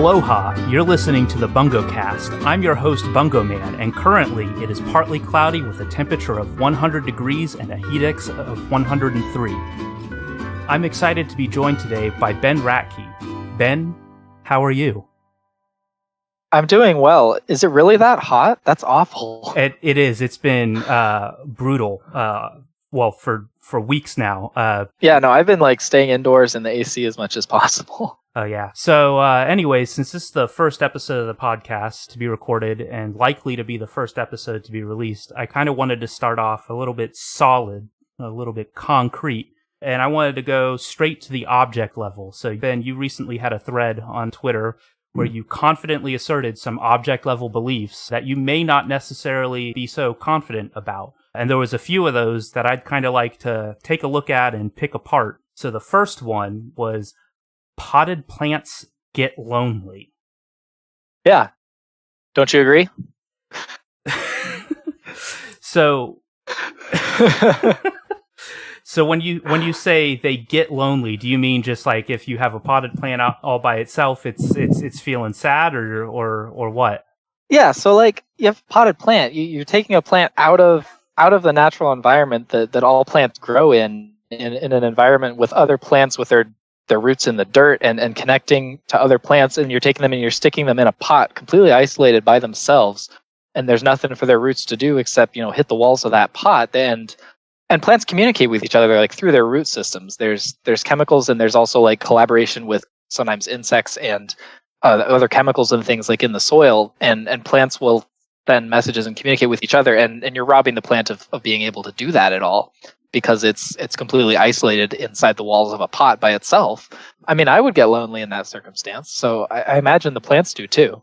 Aloha, you're listening to the Bungocast. I'm your host, Bungo Man, and currently it is partly cloudy with a temperature of 100 degrees and a heat index of 103. I'm excited to be joined today by Ben Ratke. Ben, how are you? I'm doing well. Is it really that hot? That's awful. It is. It's been brutal. For weeks now. I've been staying indoors in the AC as much as possible. Oh, yeah. So anyways, since this is the first episode of the podcast to be recorded and likely to be the first episode to be released, I kind of wanted to start off a little bit solid, a little bit concrete, and I wanted to go straight to the object level. So, Ben, you recently had a thread on Twitter where you confidently asserted some object level beliefs that you may not necessarily be so confident about. And there was a few of those that I'd kind of like to take a look at and pick apart. So the first one was potted plants get lonely. Yeah. Don't you agree? So when you say they get lonely, do you mean just like if you have a potted plant out all by itself, it's feeling sad or what? Yeah, so you have a potted plant. You're taking a plant out of the natural environment that all plants grow in an environment with other plants with their roots in the dirt and connecting to other plants, and you're taking them and you're sticking them in a pot completely isolated by themselves, and there's nothing for their roots to do except hit the walls of that pot. And plants communicate with each other through their root systems. There's chemicals, and there's also collaboration with sometimes insects and other chemicals and things in the soil, and plants will send messages and communicate with each other, and you're robbing the plant of being able to do that at all, because it's completely isolated inside the walls of a pot by itself. I mean, I would get lonely in that circumstance, so I imagine the plants do too.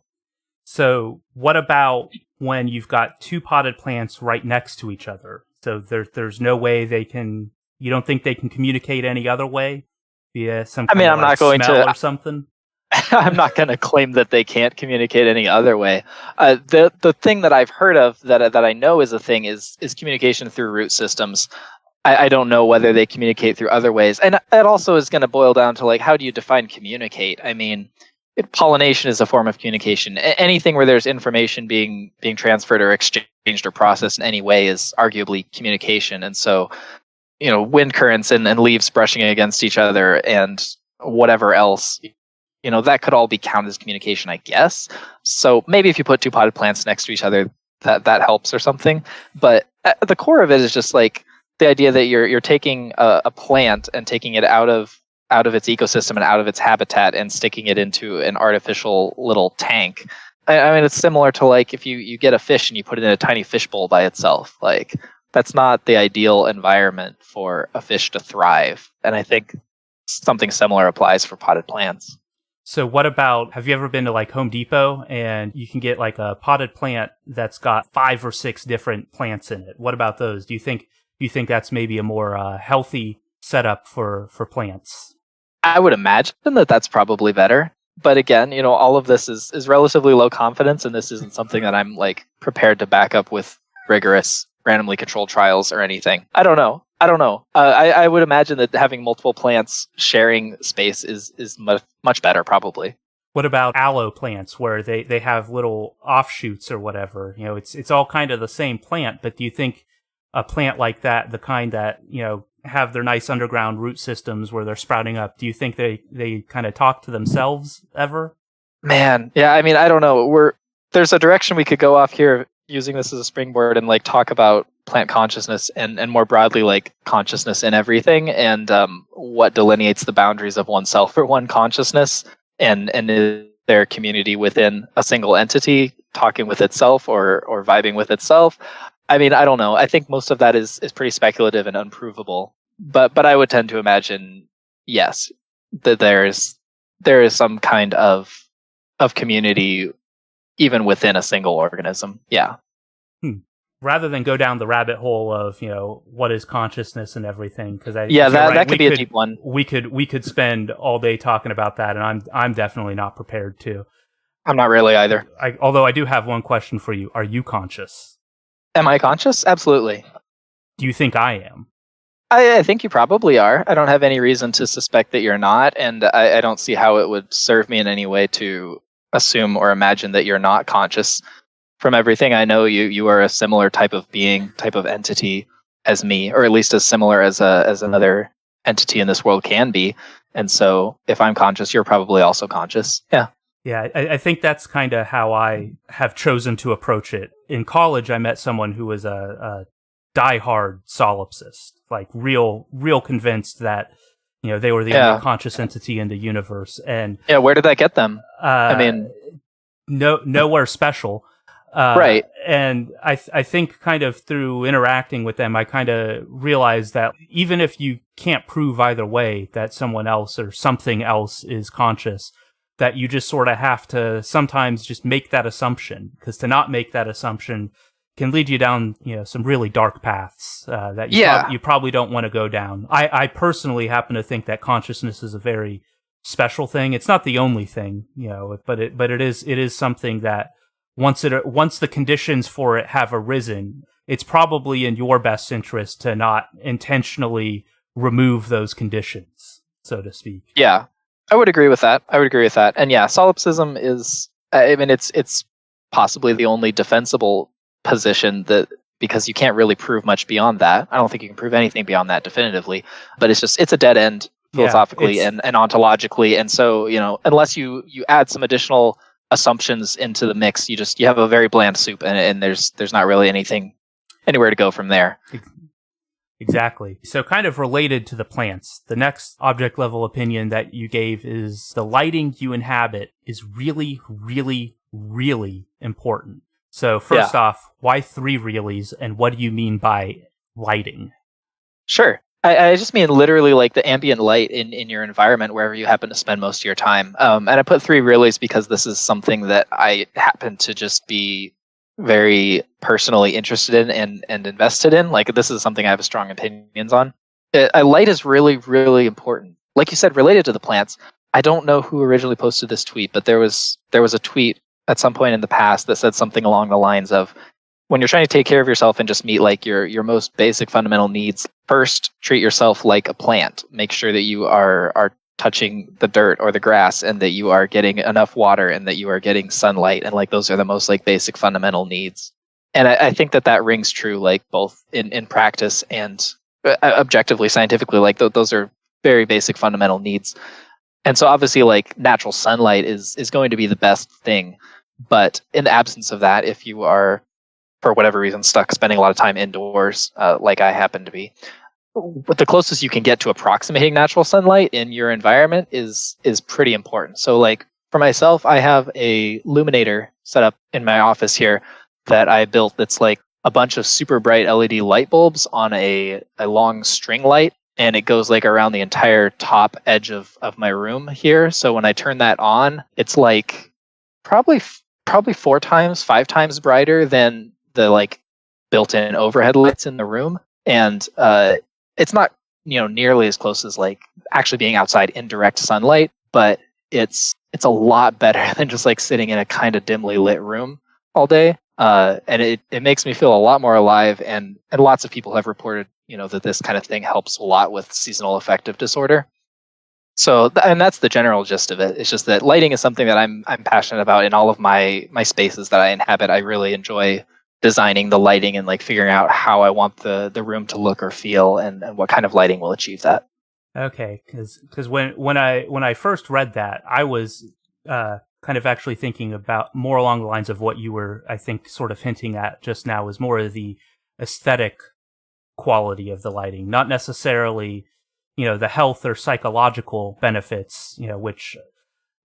So what about when you've got two potted plants right next to each other? So there's no way you don't think they can communicate any other way? Via some kind of I'm not going smell to or something? I'm not going to claim that they can't communicate any other way. The thing that I've heard of that I know is a thing is communication through root systems. I don't know whether they communicate through other ways. And that also is going to boil down to how do you define communicate? I mean, pollination is a form of communication. Anything where there's information being transferred or exchanged or processed in any way is arguably communication. And so, wind currents and leaves brushing against each other and whatever else, that could all be counted as communication, I guess. So maybe if you put two potted plants next to each other, that helps or something. But at the core of it is just the idea that you're taking a plant and taking it out of its ecosystem and out of its habitat and sticking it into an artificial little tank. I mean, it's similar to if you get a fish and you put it in a tiny fish bowl by itself. That's not the ideal environment for a fish to thrive. And I think something similar applies for potted plants. So what about, have you ever been to Home Depot and you can get a potted plant that's got 5 or 6 different plants in it? What about those? Do you think that's maybe a more healthy setup for plants? I would imagine that that's probably better. But again, all of this is relatively low confidence, and this isn't something that I'm prepared to back up with rigorous, randomly controlled trials or anything. I don't know. I would imagine that having multiple plants sharing space is much better, probably. What about aloe plants where they have little offshoots or whatever? It's all kind of the same plant, but do you think a plant like that, the kind that, have their nice underground root systems where they're sprouting up, do you think they kind of talk to themselves ever? Man, yeah, I mean, I don't know. There's a direction we could go off here using this as a springboard and talk about plant consciousness and more broadly consciousness in everything, and what delineates the boundaries of oneself or one consciousness, and is there community within a single entity talking with itself or vibing with itself. I mean, I don't know. I think most of that is pretty speculative and unprovable. But I would tend to imagine, yes, that there is some kind of community even within a single organism. Yeah. Rather than go down the rabbit hole of what is consciousness and everything, because that could be a deep one. We could spend all day talking about that, and I'm definitely not prepared to. I'm not really either. Although I do have one question for you: are you conscious? Am I conscious? Absolutely. Do you think I am? I think you probably are. I don't have any reason to suspect that you're not, and I don't see how it would serve me in any way to assume or imagine that you're not conscious. From everything I know, you are a similar type of being, type of entity as me, or at least as similar as another entity in this world can be. And so if I'm conscious, you're probably also conscious. Yeah. Yeah, I think that's kind of how I have chosen to approach it. In college, I met someone who was a diehard solipsist, like real convinced that they were the only conscious entity in the universe. And yeah, where did that get them? I mean, nowhere special. Right. And I think kind of through interacting with them, I kind of realized that even if you can't prove either way that someone else or something else is conscious, that you just sort of have to sometimes just make that assumption, because to not make that assumption can lead you down, some really dark paths that you probably don't want to go down. I personally happen to think that consciousness is a very special thing. It's not the only thing, but it is something that once the conditions for it have arisen, it's probably in your best interest to not intentionally remove those conditions, so to speak. Yeah. I would agree with that. And yeah, solipsism is, it's possibly the only defensible position because you can't really prove much beyond that. I don't think you can prove anything beyond that definitively, but it's a dead end philosophically and ontologically. And so, unless you add some additional assumptions into the mix, you have a very bland soup, and there's not really anywhere to go from there. Exactly. So kind of related to the plants, the next object level opinion that you gave is the lighting you inhabit is really, really, really important. So first off, why 3 reallys, and what do you mean by lighting? Sure. I just mean literally like the ambient light in your environment wherever you happen to spend most of your time. And I put 3 reallys because this is something that I happen to just be very personally interested in and invested in. Like, this is something I have strong opinions on. Light is really, really important. Like you said, related to the plants. I don't know who originally posted this tweet, but there was a tweet at some point in the past that said something along the lines of, when you're trying to take care of yourself and just meet like your most basic fundamental needs, first treat yourself like a plant. Make sure that you are touching the dirt or the grass, and that you are getting enough water, and that you are getting sunlight, and like those are the most like basic fundamental needs. And I think that rings true, like both in practice and objectively, scientifically. Like those are very basic fundamental needs. And so obviously, like, natural sunlight is going to be the best thing. But in the absence of that, if you are, for whatever reason, stuck spending a lot of time indoors, like I happen to be, but the closest you can get to approximating natural sunlight in your environment is pretty important. So, like, for myself, I have a luminator set up in my office here that I built. That's like a bunch of super bright LED light bulbs on a long string light, and it goes like around the entire top edge of my room here. So when I turn that on, it's like probably 4 times, 5 times brighter than the like built-in overhead lights in the room. And it's not nearly as close as like actually being outside in direct sunlight, but it's a lot better than just like sitting in a kind of dimly lit room all day. And it makes me feel a lot more alive, and lots of people have reported that this kind of thing helps a lot with seasonal affective disorder. So, and that's the general gist of it. It's just that lighting is something that I'm passionate about in all of my spaces that I inhabit. I really enjoy designing the lighting and like figuring out how I want the room to look or feel, and what kind of lighting will achieve that. Okay, because when I first read that, I was kind of actually thinking about more along the lines of what you were, I think, sort of hinting at just now, is more of the aesthetic quality of the lighting, not necessarily the health or psychological benefits, which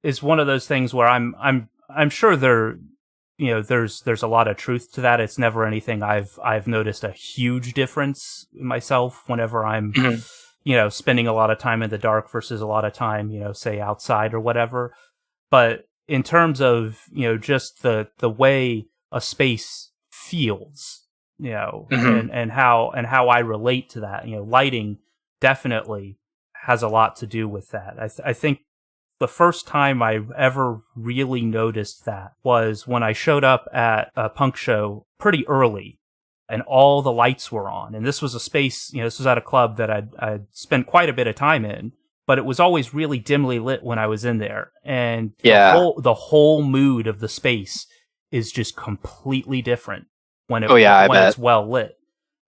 is one of those things where I'm sure there's a lot of truth to that. It's never anything I've noticed a huge difference in myself whenever I'm spending a lot of time in the dark versus a lot of time say outside or whatever. But in terms of just the way a space feels, and how I relate to that, lighting definitely has a lot to do with that. I think the first time I ever really noticed that was when I showed up at a punk show pretty early, and all the lights were on. And this was a space, this was at a club that I'd spent quite a bit of time in. but it was always really dimly lit when I was in there. And Yeah. the whole mood of the space is just completely different when Oh yeah, I bet. it's well lit.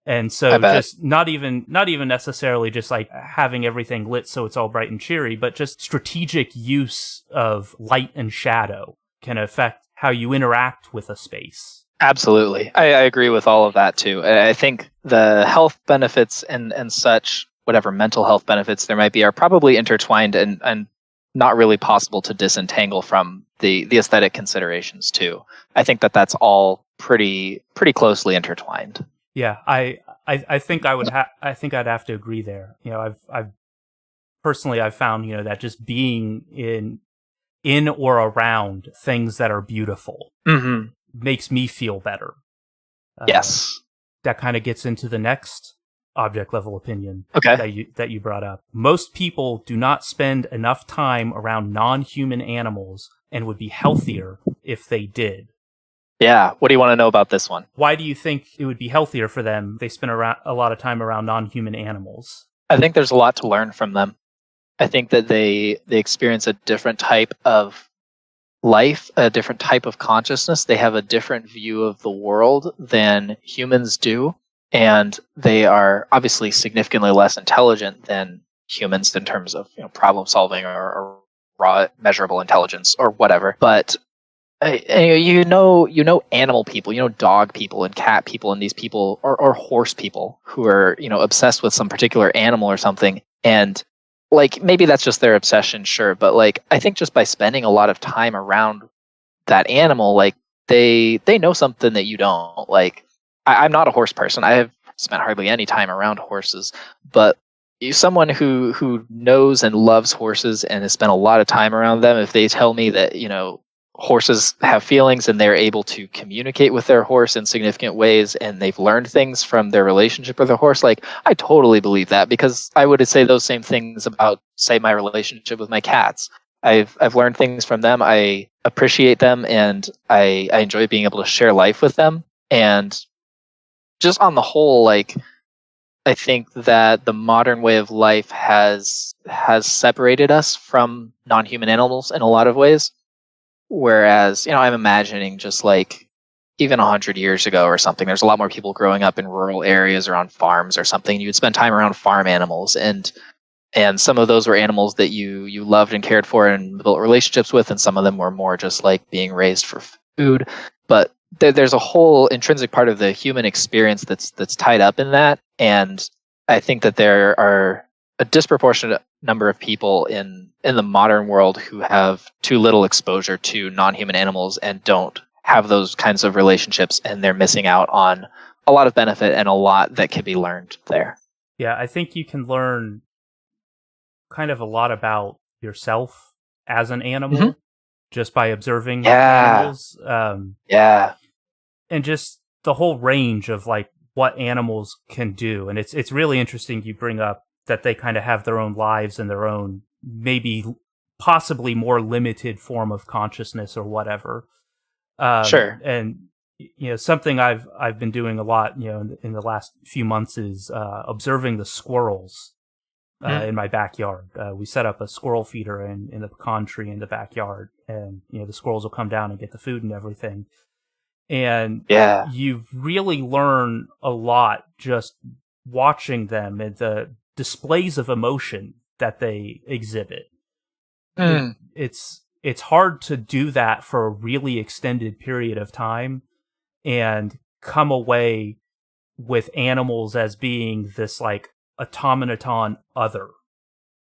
And I so bet. just not even necessarily just like having everything lit so it's all bright and cheery, but just strategic use of light and shadow can affect how you interact with a space. Absolutely. I agree with all of that too. I think the health benefits and such, whatever mental health benefits there might be, are probably intertwined and not really possible to disentangle from the aesthetic considerations too. I think that that's all pretty closely intertwined. Yeah, I think I think I'd have to agree there. You know, I've personally I've found, you know, that just being in or around things that are beautiful Mm-hmm. makes me feel better. Yes. That kind of gets into the next object level opinion Okay. that you brought up. Most people do not spend enough time around non-human animals and would be healthier if they did. Yeah. What do you want to know about this one? Why do you think it would be healthier for them if they spend a lot of time around non-human animals? I think there's a lot to learn from them. I think that they experience a different type of life, a different type of consciousness. They have a different view of the world than humans do, and they are obviously significantly less intelligent than humans in terms of, you know, problem solving or raw measurable intelligence or whatever. But you know animal people, you know dog people and cat people and these people or horse people who are, you know, obsessed with some particular animal or something, and like maybe that's just their obsession, sure, but like I think just by spending a lot of time around that animal, like they know something that you don't. Like I'm not a horse person. I have spent hardly any time around horses, but someone who knows and loves horses and has spent a lot of time around them, if they tell me that, you know, horses have feelings and they're able to communicate with their horse in significant ways and they've learned things from their relationship with their horse, like I totally believe that, because I would say those same things about, say, my relationship with my cats. I've learned things from them. I appreciate them, and I enjoy being able to share life with them. And just on the whole, like I think that the modern way of life has separated us from non-human animals in a lot of ways. Whereas, you know, I'm imagining just like even 100 years ago or something, there's a lot more people growing up in rural areas or on farms or something. You would spend time around farm animals, and some of those were animals that you loved and cared for and built relationships with, and some of them were more just like being raised for food. But there's a whole intrinsic part of the human experience that's tied up in that, and I think that there are a disproportionate number of people in the modern world who have too little exposure to non-human animals and don't have those kinds of relationships, and they're missing out on a lot of benefit and a lot that can be learned there. Yeah, I think you can learn kind of a lot about yourself as an animal just by observing animals. Yeah. And just the whole range of like what animals can do. And it's really interesting you bring up that they kind of have their own lives and their own maybe possibly more limited form of consciousness or whatever. Sure. And you know, something I've been doing a lot, you know, in the last few months is observing the squirrels in my backyard. We set up a squirrel feeder in the pecan tree in the backyard, and you know the squirrels will come down and get the food and everything. And you really learn a lot just watching them and the displays of emotion that they exhibit. It's hard to do that for a really extended period of time and come away with animals as being this like automaton other.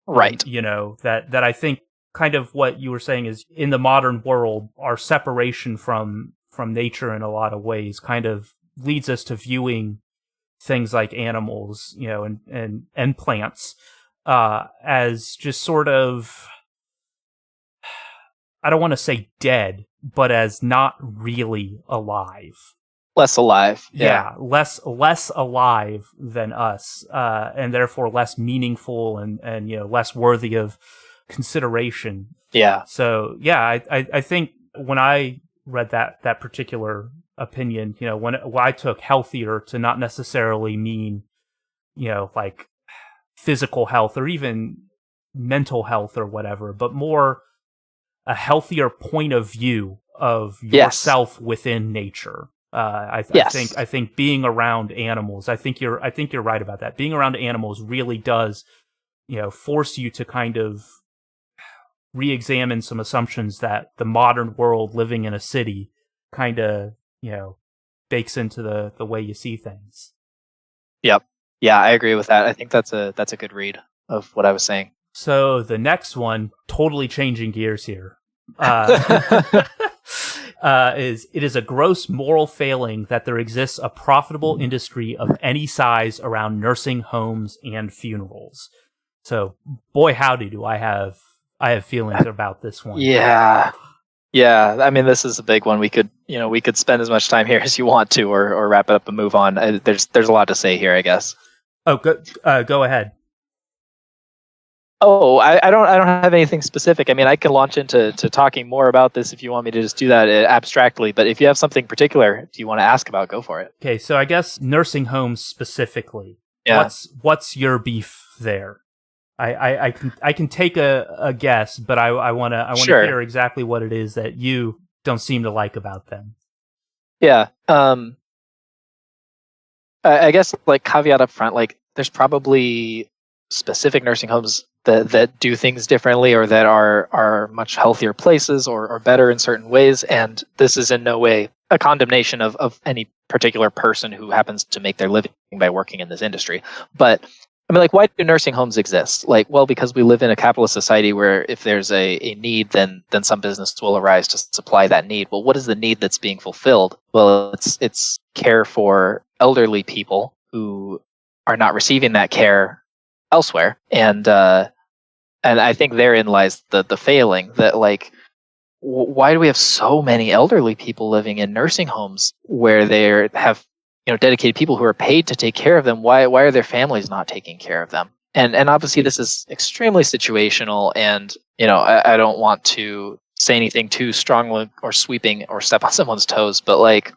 Right. You know, that I think kind of what you were saying is in the modern world, our separation from nature in a lot of ways kind of leads us to viewing things like animals, you know, and plants as just sort of, I don't want to say dead, but as not really alive. Less alive. Yeah, less alive than us, and therefore less meaningful and you know less worthy of consideration. Yeah. So yeah, I think when I read that particular opinion, you know, when I took healthier to not necessarily mean, you know, like physical health or even mental health or whatever, but more a healthier point of view of Yes. yourself within nature. I think being around animals, I think you're right about that. Being around animals really does, force you to kind of re-examine some assumptions that the modern world living in a city kind of, bakes into the way you see things. Yep. Yeah, I agree with that. I think that's a good read of what I was saying. So the next one, totally changing gears here, is it is a gross moral failing that there exists a profitable industry of any size around nursing homes and funerals. So, boy, howdy, do I have feelings about this one. Yeah. I mean, this is a big one. We could spend as much time here as you want to, or wrap it up and move on. There's a lot to say here, I guess. Oh, go ahead. Oh, I don't have anything specific. I mean, I can launch into talking more about this if you want me to just do that abstractly. But if you have something particular you want to ask about, go for it. Okay, so I guess nursing homes specifically. Yeah. What's your beef there? I can take a guess, but I want to Sure. hear exactly what it is that you don't seem to like about them. Yeah. I guess like caveat up front, like there's probably specific nursing homes that do things differently or that are much healthier places or better in certain ways. And this is in no way a condemnation of any particular person who happens to make their living by working in this industry. But I mean, like, why do nursing homes exist? Like, well, because we live in a capitalist society where if there's a need, then some business will arise to supply that need. Well, what is the need that's being fulfilled? Well, it's care for elderly people who are not receiving that care elsewhere. And I think therein lies the failing that, like, why do we have so many elderly people living in nursing homes where they have dedicated people who are paid to take care of them? Why are their families not taking care of them? And obviously this is extremely situational, and I don't want to say anything too strongly or sweeping or step on someone's toes, but like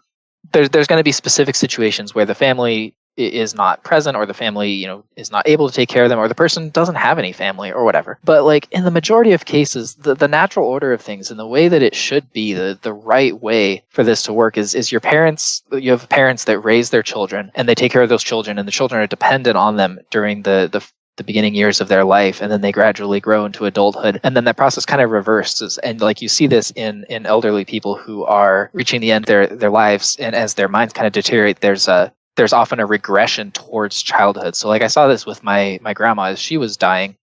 there's going to be specific situations where the family is not present, or the family is not able to take care of them, or the person doesn't have any family or whatever. But like in the majority of cases, the natural order of things and the way that it should be, the right way for this to work is you have parents that raise their children and they take care of those children, and the children are dependent on them during the beginning years of their life, and then they gradually grow into adulthood, and then that process kind of reverses. And like you see this in elderly people who are reaching the end of their lives, and as their minds kind of deteriorate, there's often a regression towards childhood. So like I saw this with my grandma as she was dying.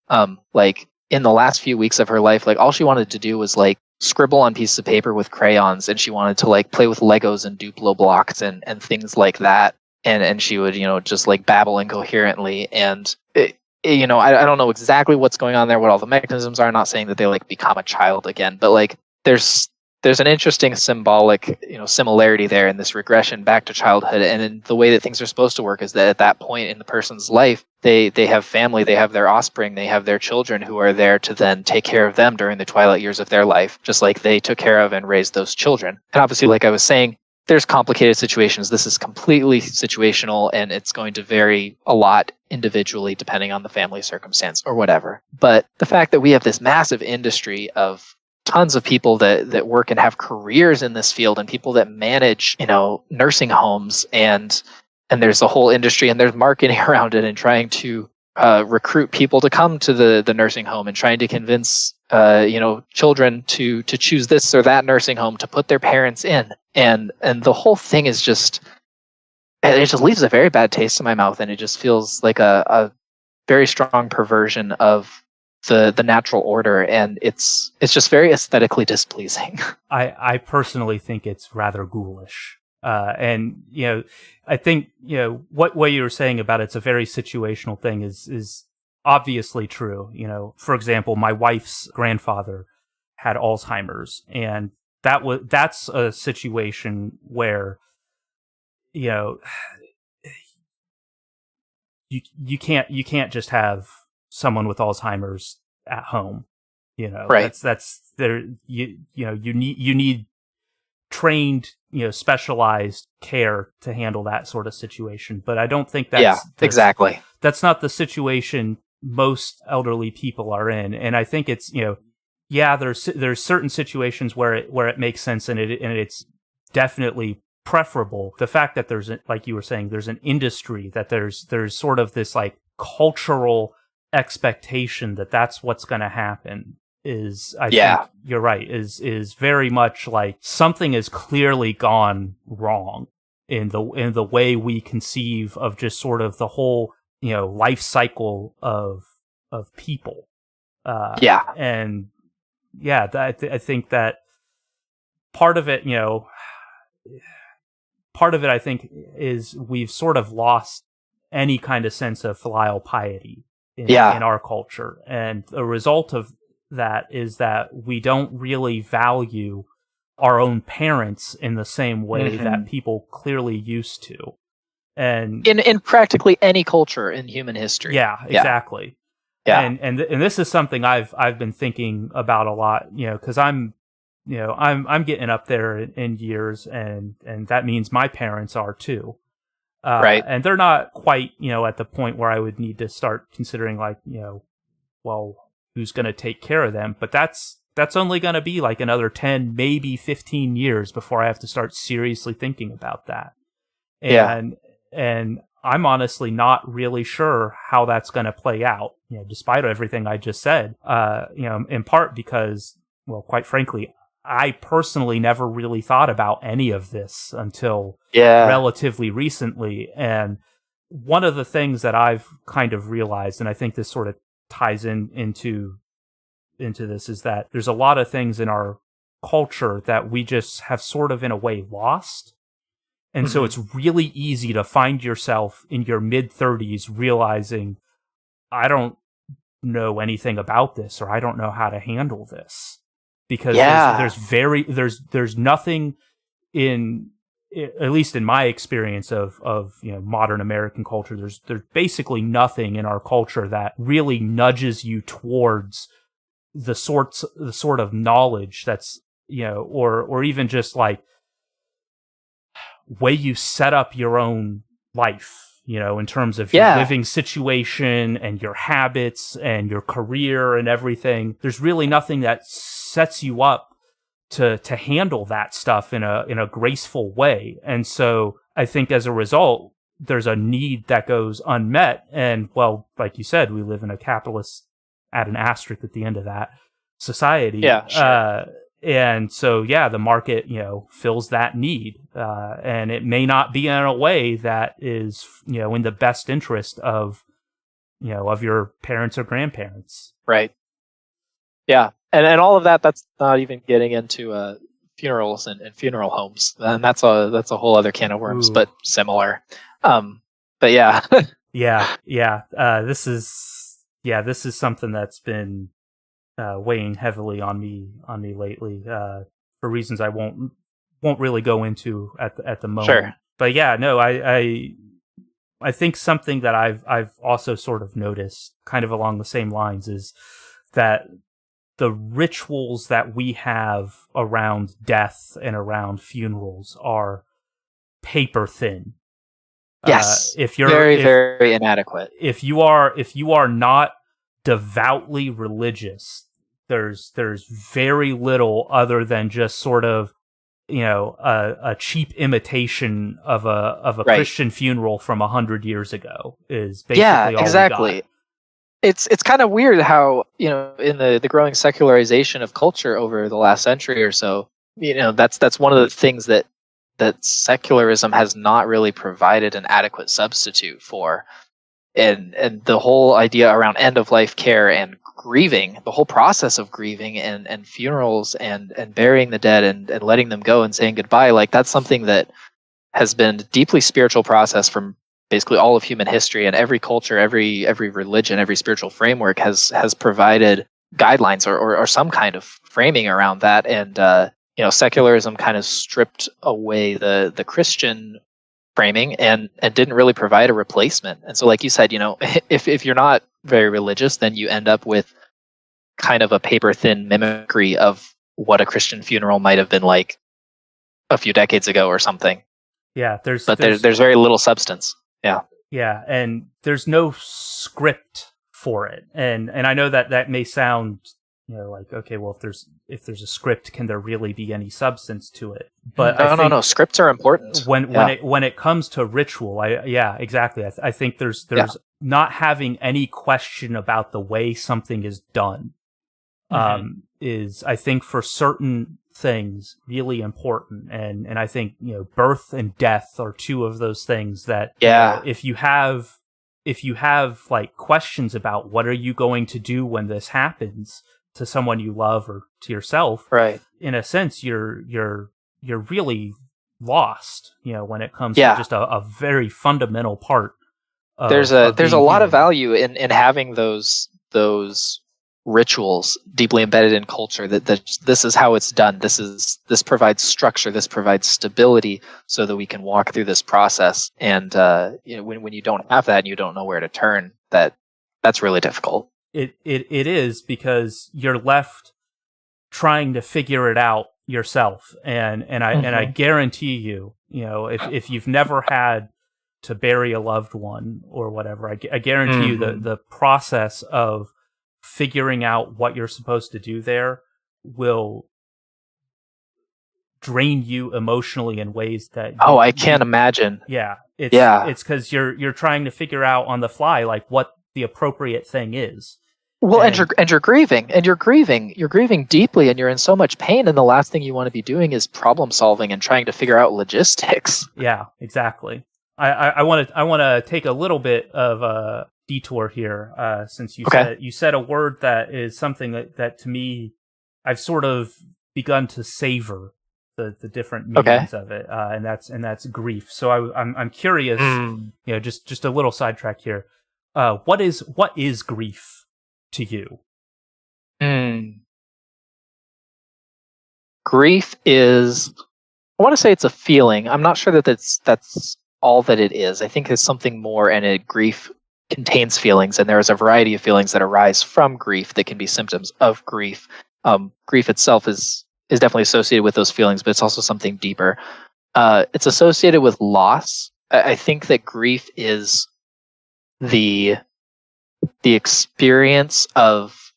Like in the last few weeks of her life, like all she wanted to do was like scribble on pieces of paper with crayons, and she wanted to like play with Legos and Duplo blocks and things like that. And she would just like babble incoherently. And I don't know exactly what's going on there, what all the mechanisms are. I'm not saying that they like become a child again, but like there's an interesting symbolic similarity there in this regression back to childhood. And in the way that things are supposed to work is that at that point in the person's life, they have family, they have their offspring, they have their children who are there to then take care of them during the twilight years of their life, just like they took care of and raised those children. And obviously, like I was saying, there's complicated situations. This is completely situational, and it's going to vary a lot individually depending on the family circumstance or whatever. But the fact that we have this massive industry of tons of people that work and have careers in this field, and people that manage nursing homes, and there's a whole industry, and there's marketing around it, and trying to recruit people to come to the nursing home, and trying to convince children to choose this or that nursing home to put their parents in, and the whole thing is just leaves a very bad taste in my mouth, and it just feels like a very strong perversion of the natural order, and it's just very aesthetically displeasing. I personally think it's rather ghoulish. And I think what you were saying about it's a very situational thing is obviously true. For example, my wife's grandfather had Alzheimer's, and that's a situation where you can't just have someone with Alzheimer's at home. Right. That's there. You need trained, specialized care to handle that sort of situation. But I don't think that's exactly. That's not the situation most elderly people are in. And I think it's, yeah, there's certain situations where it makes sense, and it's definitely preferable. The fact that there's, like you were saying, there's an industry, that there's sort of this like cultural expectation that that's what's going to happen is, I think you're right, is very much like something has clearly gone wrong in the way we conceive of just sort of the whole, life cycle of people. And yeah, I think that part of it, I think, is we've sort of lost any kind of sense of filial piety in our culture. And the result of that is that we don't really value our own parents in the same way that people clearly used to. And in practically any culture in human history. Yeah, exactly. Yeah. And this is something I've been thinking about a lot, because I'm getting up there in years, and that means my parents are too. Right. And they're not quite, at the point where I would need to start considering, like, well, who's going to take care of them? But that's only going to be like another 10, maybe 15 years before I have to start seriously thinking about that. And I'm honestly not really sure how that's going to play out, despite everything I just said, in part because, well, quite frankly, I personally never really thought about any of this until relatively recently. And one of the things that I've kind of realized, and I think this sort of ties into this, is that there's a lot of things in our culture that we just have sort of in a way lost. And so it's really easy to find yourself in your mid-30s realizing, I don't know anything about this, or I don't know how to handle this. Because there's nothing in, at least in my experience of modern American culture, there's basically nothing in our culture that really nudges you towards the sort of knowledge that's, or even just like way you set up your own life, in terms of your living situation and your habits and your career and everything. There's really nothing that sets you up to handle that stuff in a graceful way. And so I think as a result, there's a need that goes unmet. And, well, like you said, we live in a capitalist, add an asterisk at the end of that, society. Yeah, sure. And so, the market, fills that need. And it may not be in a way that is, in the best interest of, of your parents or grandparents. Right. Yeah. And all of that's not even getting into funerals and funeral homes. And that's a whole other can of worms, but similar. But yeah. This is something that's been weighing heavily on me lately, for reasons I won't really go into at the moment. Sure. But I think something that I've also sort of noticed, kind of along the same lines, is that the rituals that we have around death and around funerals are paper thin. Yes. If you're very inadequate. If you are not devoutly religious, there's very little other than just sort of, a cheap imitation of a Christian funeral from 100 years ago is basically all exactly. we got. It's kind of weird how, in the growing secularization of culture over the last century or so, that's one of the things that secularism has not really provided an adequate substitute for. And the whole idea around end of life care and grieving, the whole process of grieving and funerals and burying the dead and letting them go and saying goodbye, like that's something that has been a deeply spiritual process from basically all of human history, and every culture, every religion, every spiritual framework has provided guidelines or some kind of framing around that. And secularism kind of stripped away the Christian framing and didn't really provide a replacement. And so, like you said, if you're not very religious, then you end up with kind of a paper thin mimicry of what a Christian funeral might have been like a few decades ago or something. Yeah, there's very little substance. Yeah. Yeah, and there's no script for it. And I know that may sound, like, okay, well, if there's a script, can there really be any substance to it? But no, scripts are important. When it comes to ritual, exactly. I think there's not having any question about the way something is done, is, I think, for certain things really important. And I think, birth and death are two of those things that, if you have like questions about what are you going to do when this happens to someone you love or to yourself, right? In a sense, you're really lost, when it comes to just a very fundamental part. There's a lot of value in having those rituals deeply embedded in culture. That this is how it's done. This provides structure. This provides stability, so that we can walk through this process. And when you don't have that and you don't know where to turn, that's really difficult. It is, because you're left trying to figure it out yourself. And I guarantee you, if you've never had to bury a loved one or whatever, I guarantee you the process of figuring out what you're supposed to do there will drain you emotionally in ways that I can't imagine. It's because you're trying to figure out on the fly, like, what the appropriate thing is. Well, and you're grieving deeply, and you're in so much pain, and the last thing you want to be doing is problem solving and trying to figure out logistics. Yeah, exactly. I want to take a little bit of a detour here, since you said a word that is something that to me, I've sort of begun to savor the different meanings of it, and that's grief. So I'm curious, just a little sidetrack here. What is grief to you? Grief is, I want to say it's a feeling. I'm not sure that's all that it is. I think it's something more, and grief contains feelings, and there is a variety of feelings that arise from grief that can be symptoms of grief. Grief itself is definitely associated with those feelings, but it's also something deeper. It's associated with loss. I think that grief is the experience of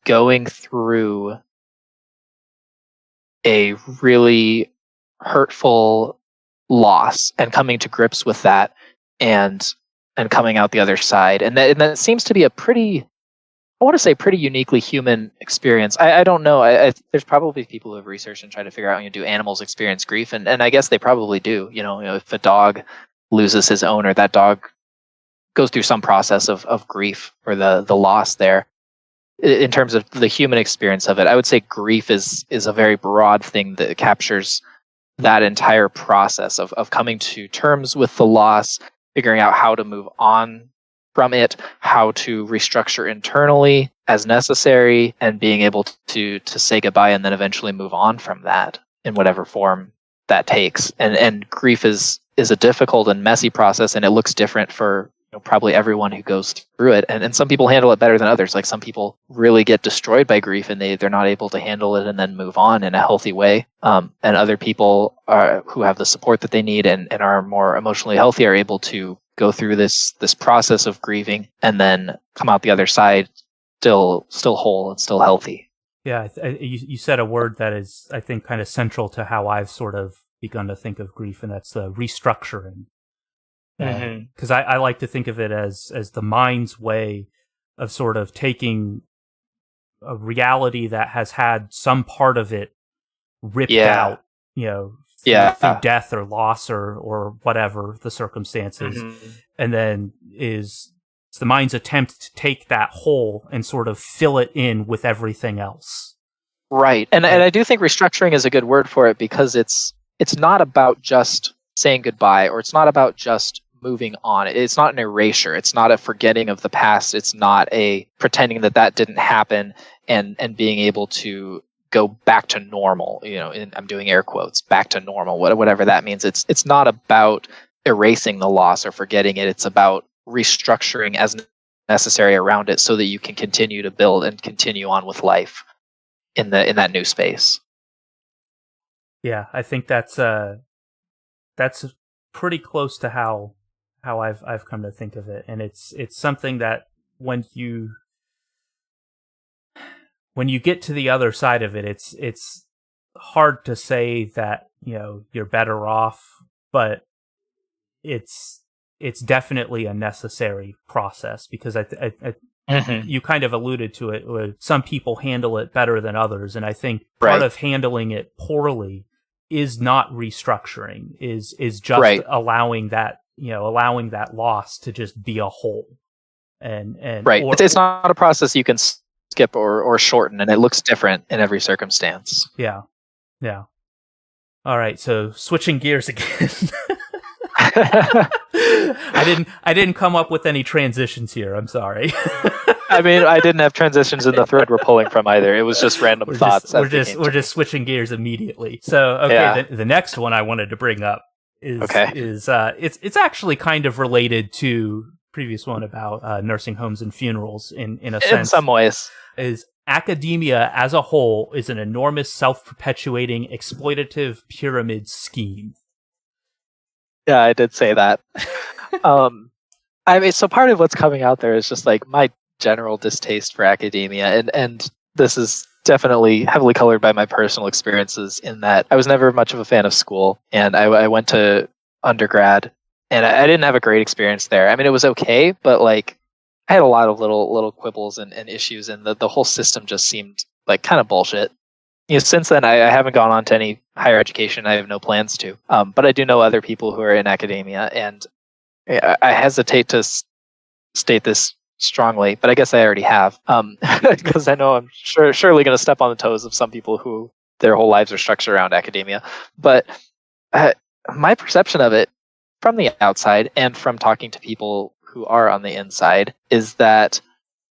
going through a really hurtful loss and coming to grips with that, and coming out the other side. And that seems to be a pretty uniquely human experience. I don't know. There's probably people who have researched and tried to figure out, do animals experience grief? And I guess they probably do. If a dog loses his owner, that dog goes through some process of grief, or the loss there. In terms of the human experience of it, I would say grief is a very broad thing that captures that entire process of coming to terms with the loss, figuring out how to move on from it, how to restructure internally as necessary, and being able to say goodbye and then eventually move on from that in whatever form that takes. And grief is a difficult and messy process, and it looks different for probably everyone who goes through it. And some people handle it better than others. Like, some people really get destroyed by grief and they're not able to handle it and then move on in a healthy way. And other people who have the support that they need and are more emotionally healthy are able to go through this process of grieving and then come out the other side still whole and still healthy. Yeah, you said a word that is, I think, kind of central to how I've sort of begun to think of grief, and that's restructuring. Because I like to think of it as the mind's way of sort of taking a reality that has had some part of it ripped out, through death or loss or whatever the circumstances, and then it's the mind's attempt to take that whole and sort of fill it in with everything else. Right, and I do think restructuring is a good word for it, because it's not about just saying goodbye, or it's not about just moving on. It's not an erasure. It's not a forgetting of the past. It's not a pretending that didn't happen and being able to go back to normal. I'm doing air quotes, back to normal, whatever that means. It's not about erasing the loss or forgetting it. It's about restructuring as necessary around it so that you can continue to build and continue on with life in that new space. Yeah, I think that's pretty close to how I've come to think of it, and it's something that when you get to the other side of it, it's hard to say that, you're better off, but it's definitely a necessary process, because you kind of alluded to it, where some people handle it better than others, and I think part of handling it poorly is not restructuring, is just allowing that loss to just be a whole, and it's not a process you can skip or shorten, and it looks different in every circumstance. Yeah. All right, so switching gears again. I didn't come up with any transitions here. I'm sorry. I mean, I didn't have transitions in the thread we're pulling from either. It was just random thoughts. We're just switching gears immediately. So the next one I wanted to bring up is it's actually kind of related to previous one about nursing homes and funerals in a sense. In some ways, is academia as a whole is an enormous self-perpetuating exploitative pyramid scheme. Yeah, I did say that. I mean, so part of what's coming out there is just like my general distaste for academia, and this is definitely heavily colored by my personal experiences, in that I was never much of a fan of school, and I went to undergrad, and I didn't have a great experience there. I mean, it was okay, but like I had a lot of little quibbles and issues, and the whole system just seemed like kind of bullshit. Since then, I haven't gone on to any higher education. I have no plans to. But I do know other people who are in academia, and I hesitate to state this strongly, but I guess I already have, because I know I'm surely going to step on the toes of some people who their whole lives are structured around academia. But my perception of it from the outside and from talking to people who are on the inside is that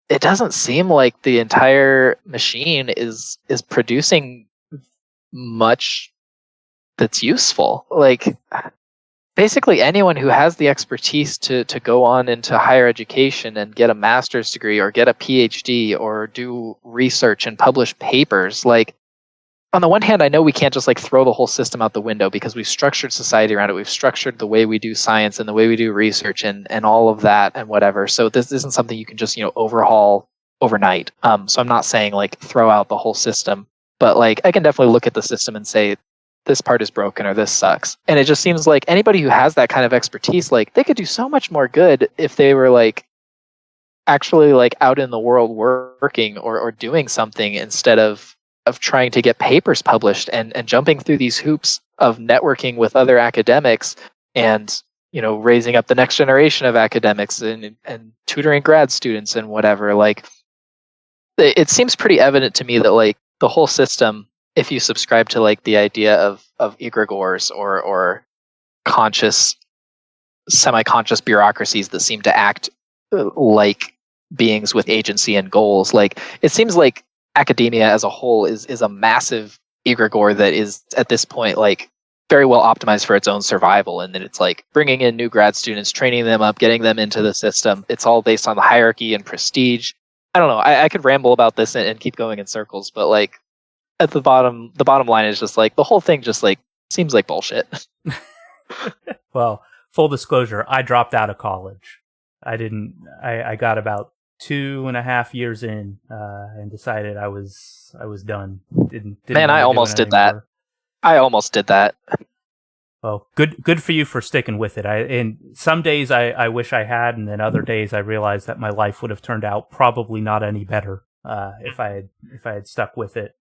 it doesn't seem like the entire machine is producing much that's useful. Like, basically anyone who has the expertise to go on into higher education and get a master's degree or get a PhD or do research and publish papers, like, on the one hand, I know we can't just like throw the whole system out the window, because we've structured society around it. We've structured the way we do science and the way we do research and all of that and whatever. So this isn't something you can just, overhaul overnight. So I'm not saying like throw out the whole system, but like I can definitely look at the system and say this part is broken or this sucks. And it just seems like anybody who has that kind of expertise, like they could do so much more good if they were like actually like out in the world working or doing something, instead of trying to get papers published and jumping through these hoops of networking with other academics and, raising up the next generation of academics and tutoring grad students and whatever. Like, it seems pretty evident to me that like the whole system, if you subscribe to like the idea of egregores or conscious, semi-conscious bureaucracies that seem to act like beings with agency and goals, like it seems like academia as a whole is a massive egregore that is at this point like very well optimized for its own survival, and then it's like bringing in new grad students, training them up, getting them into the system. It's all based on the hierarchy and prestige. I don't know. I could ramble about this and keep going in circles, but like at the bottom line is just like the whole thing just like seems like bullshit. Well, full disclosure, I dropped out of college. I got about 2.5 years in and decided I was done. Didn't Man, I almost did that. I almost did that. Well, good for you for sticking with it. And some days I wish I had, and then other days I realized that my life would have turned out probably not any better if I had stuck with it.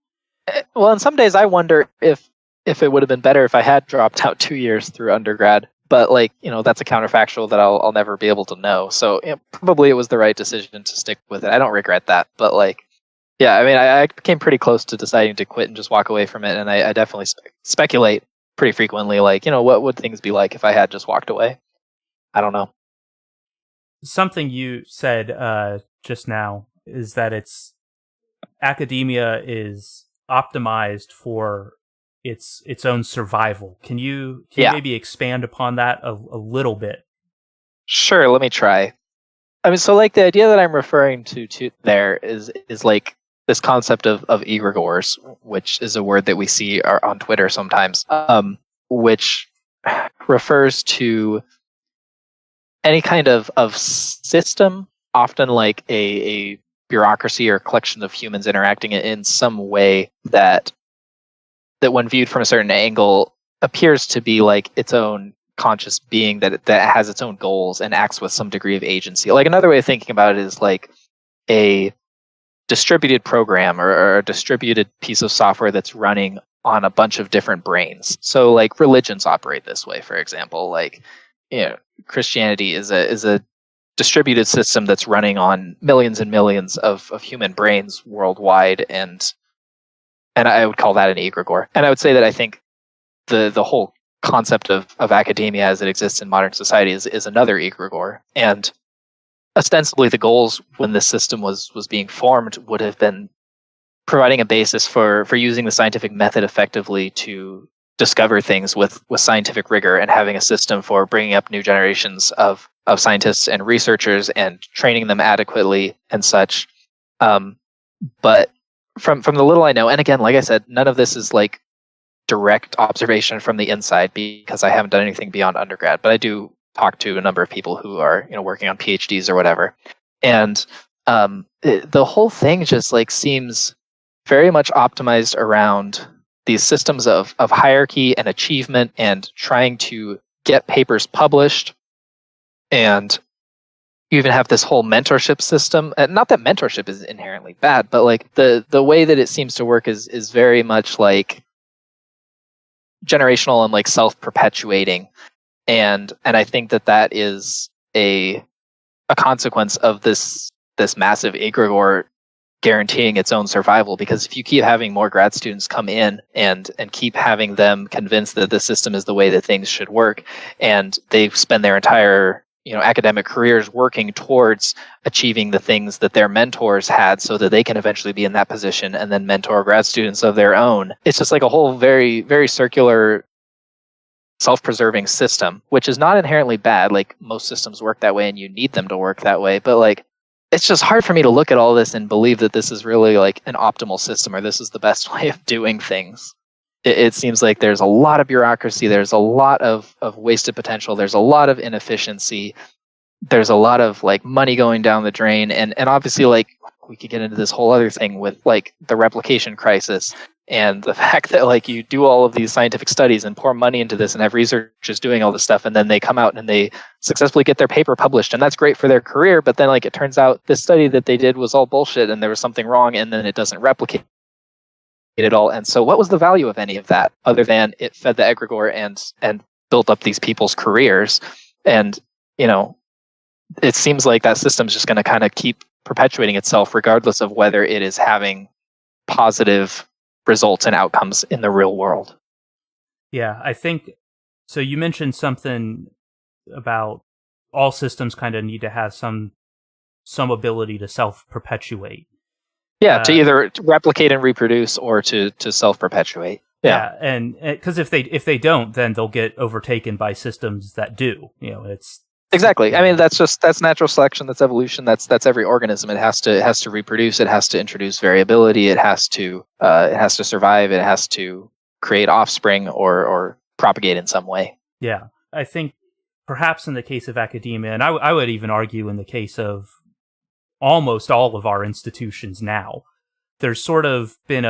Well, and some days I wonder if it would have been better if I had dropped out 2 years through undergrad. But like, that's a counterfactual that I'll never be able to know. So probably it was the right decision to stick with it. I don't regret that. But like, yeah, I mean, I came pretty close to deciding to quit and just walk away from it. And I definitely speculate pretty frequently, like, what would things be like if I had just walked away? I don't know. Something you said just now is that academia is optimized for its own survival. Can you maybe expand upon that a little bit? Sure, let me try. I mean, so like the idea that I'm referring to there is like this concept of egregores, which is a word that we see on Twitter sometimes, which refers to any kind of system often like a bureaucracy or a collection of humans interacting in some way that when viewed from a certain angle appears to be like its own conscious being that has its own goals and acts with some degree of agency. Like another way of thinking about it is like a distributed program or a distributed piece of software that's running on a bunch of different brains. So like religions operate this way, for example. Like, Christianity is a distributed system that's running on millions and millions of human brains worldwide, and I would call that an egregore. And I would say that I think the whole concept of academia as it exists in modern society is another egregore. And ostensibly the goals when this system was being formed would have been providing a basis for using the scientific method effectively to discover things with scientific rigor, and having a system for bringing up new generations of scientists and researchers and training them adequately and such. But from the little I know, and again, like I said, none of this is like direct observation from the inside because I haven't done anything beyond undergrad, but I do talk to a number of people who are working on PhDs or whatever, and the whole thing just like seems very much optimized around these systems of hierarchy and achievement and trying to get papers published. And you even have this whole mentorship system. Not that mentorship is inherently bad, but like the way that it seems to work is very much like generational and like self-perpetuating. And I think that is a consequence of this massive egregore guaranteeing its own survival, because if you keep having more grad students come in and keep having them convinced that the system is the way that things should work, and they spend their entire academic careers working towards achieving the things that their mentors had so that they can eventually be in that position and then mentor grad students of their own, it's just like a whole very, very circular self-preserving system, which is not inherently bad. Like most systems work that way and you need them to work that way, but like it's just hard for me to look at all this and believe that this is really like an optimal system or this is the best way of doing things. It seems like there's a lot of bureaucracy, there's a lot of wasted potential, there's a lot of inefficiency, there's a lot of like money going down the drain, and obviously like we could get into this whole other thing with like the replication crisis and the fact that like you do all of these scientific studies and pour money into this and have researchers doing all this stuff, and then they come out and they successfully get their paper published, and that's great for their career, but then like it turns out this study that they did was all bullshit and there was something wrong, and then it doesn't replicate it all. And so what was the value of any of that other than it fed the egregore and built up these people's careers? And it seems like that system's just going to kind of keep perpetuating itself regardless of whether it is having positive results and outcomes in the real world. Yeah, I think so. You mentioned something about all systems kind of need to have some ability to self-perpetuate. Yeah, to either replicate and reproduce or to self-perpetuate. Yeah, and because if they don't, then they'll get overtaken by systems that do. It's exactly. I mean, that's natural selection. That's evolution. That's every organism. It has to reproduce. It has to introduce variability. It has to survive. It has to create offspring or propagate in some way. Yeah, I think perhaps in the case of academia, and I would even argue in the case of almost all of our institutions now, there's sort of been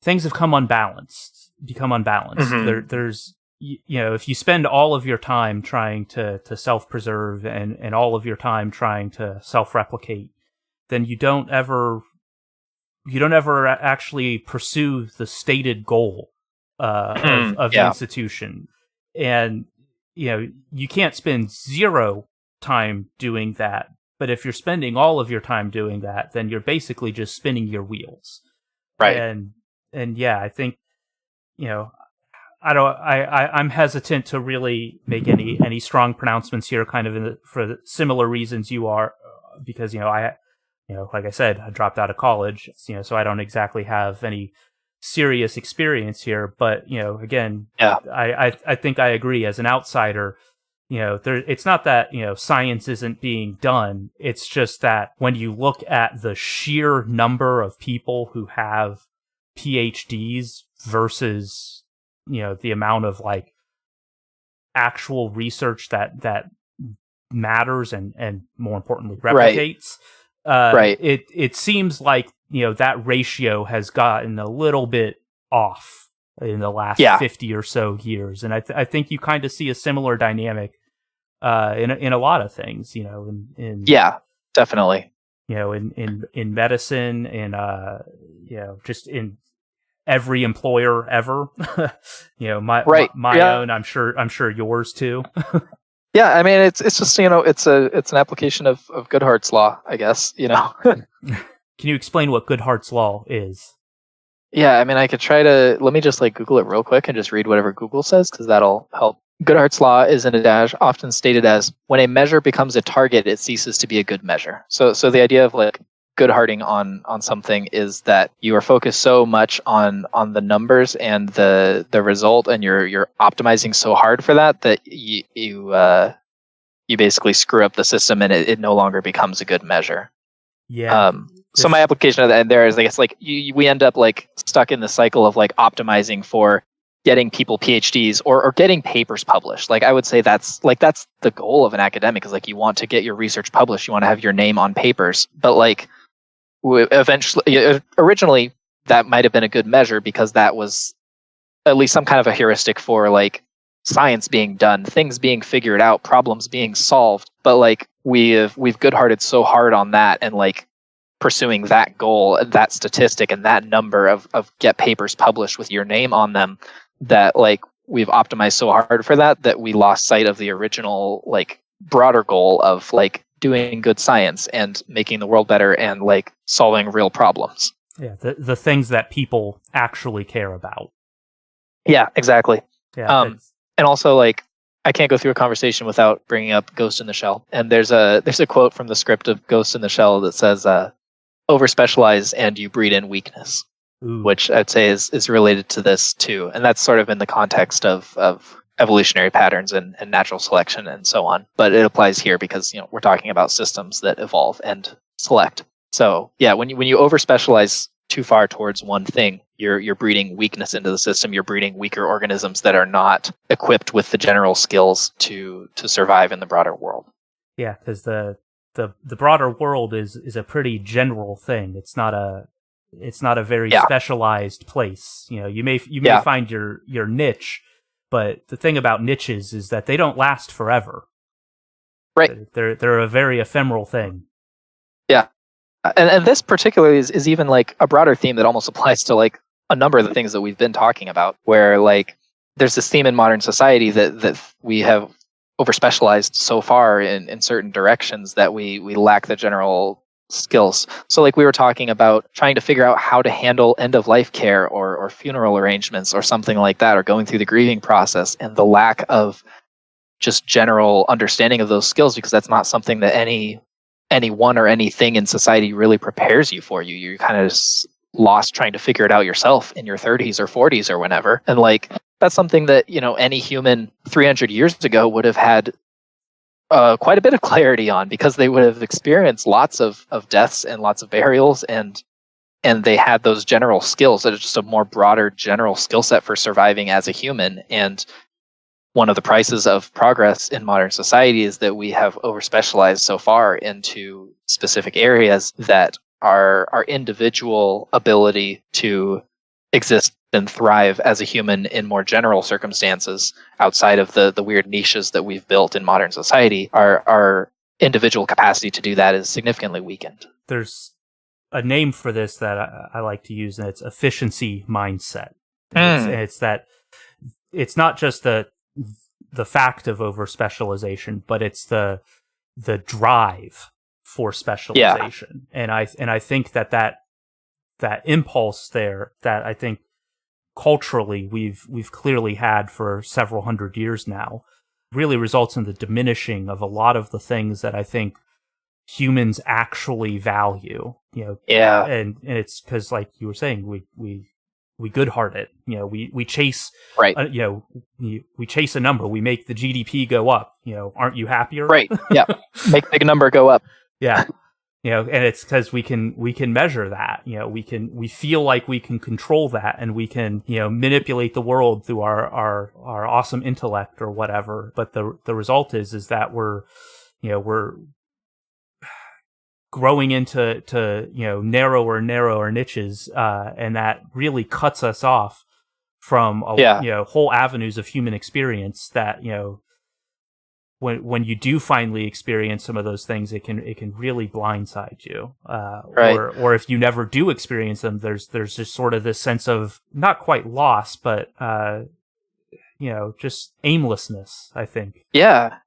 things have become unbalanced. Mm-hmm. There's if you spend all of your time trying to self-preserve and all of your time trying to self-replicate, then you don't ever actually pursue the stated goal of the institution. And you can't spend zero time doing that, but if you're spending all of your time doing that, then you're basically just spinning your wheels. Right. And yeah, I think I'm hesitant to really make any strong pronouncements here, kind of for similar reasons you are, because I like I said, I dropped out of college, so I don't exactly have any serious experience here. But again, yeah, I think I agree as an outsider. It's not that science isn't being done. It's just that when you look at the sheer number of people who have PhDs versus the amount of like actual research that matters and more importantly Right. replicates. Right. It seems like, that ratio has gotten a little bit off in the last 50 or so years, and I think you kind of see a similar dynamic in a lot of things, in definitely. in medicine, in just in every employer ever. My own, I'm sure yours too. Yeah, I mean, it's just, it's an application of Goodhart's law, I guess. Can you explain what Goodhart's law is? Yeah, I mean, I could try to, let me just Google it real quick and just read whatever Google says, because that'll help. Goodhart's law is an adage often stated as, when a measure becomes a target, it ceases to be a good measure. So the idea of Goodharting on something is that you are focused so much on the numbers and the result, and you're optimizing so hard for that you basically screw up the system, and it no longer becomes a good measure. Yeah. So my application of that there is, I guess, we end up stuck in the cycle of optimizing for getting people PhDs or getting papers published. I would say that's the goal of an academic, is you want to get your research published, you want to have your name on papers, but eventually, originally that might have been a good measure because that was at least some kind of a heuristic for science being done, things being figured out, problems being solved. But we've Goodharted so hard on that, and pursuing that goal, that statistic, and that number of get papers published with your name on them, that we've optimized so hard for that we lost sight of the original broader goal of doing good science and making the world better and solving real problems. Yeah, the things that people actually care about. Yeah, exactly. Yeah, and also I can't go through a conversation without bringing up Ghost in the Shell. And there's a quote from the script of Ghost in the Shell that says, "Over-specialize and you breed in weakness." Ooh. Which I'd say is related to this too, and that's sort of in the context of evolutionary patterns and natural selection and so on. But it applies here because we're talking about systems that evolve and select. So yeah, when you over-specialize too far towards one thing, you're breeding weakness into the system. You're breeding weaker organisms that are not equipped with the general skills to survive in the broader world. Yeah, because the broader world is a pretty general thing. It's not a very specialized place. You may find your niche, but the thing about niches is that they don't last forever. Right. They're a very ephemeral thing. Yeah. And this particularly is even a broader theme that almost applies to a number of the things that we've been talking about, where there's this theme in modern society that we have over-specialized so far in certain directions that we lack the general skills. So we were talking about trying to figure out how to handle end-of-life care or funeral arrangements or something like that, or going through the grieving process, and the lack of just general understanding of those skills, because that's not something that anyone or anything in society really prepares you for. You're kind of lost trying to figure it out yourself in your 30s or 40s or whenever. And that's something that any human 300 years ago would have had quite a bit of clarity on, because they would have experienced lots of deaths and lots of burials, and they had those general skills that are just a more broader general skill set for surviving as a human. And one of the prices of progress in modern society is that we have over-specialized so far into specific areas that our individual ability to exist and thrive as a human in more general circumstances outside of the weird niches that we've built in modern society, our individual capacity to do that is significantly weakened. There's a name for this that I like to use, and it's efficiency mindset. It's that it's not just the fact of over-specialization, but it's the drive for specialization. And I think that impulse there, that I think culturally we've clearly had for several hundred years now, really results in the diminishing of a lot of the things that I think humans actually value. And it's because, like you were saying, we good-heart it. We chase, right. We chase a number. We make the GDP go up. Aren't you happier? Right. Yeah. Make a number go up. Yeah. And it's because we can measure that. We feel like we can control that, and we can, manipulate the world through our awesome intellect or whatever. But the result is that we're we're growing into narrower niches, and that really cuts us off from whole avenues of human experience that when you do finally experience some of those things, it can really blindside you. Right. Or if you never do experience them, there's just sort of this sense of not quite loss, but just aimlessness, I think. Yeah.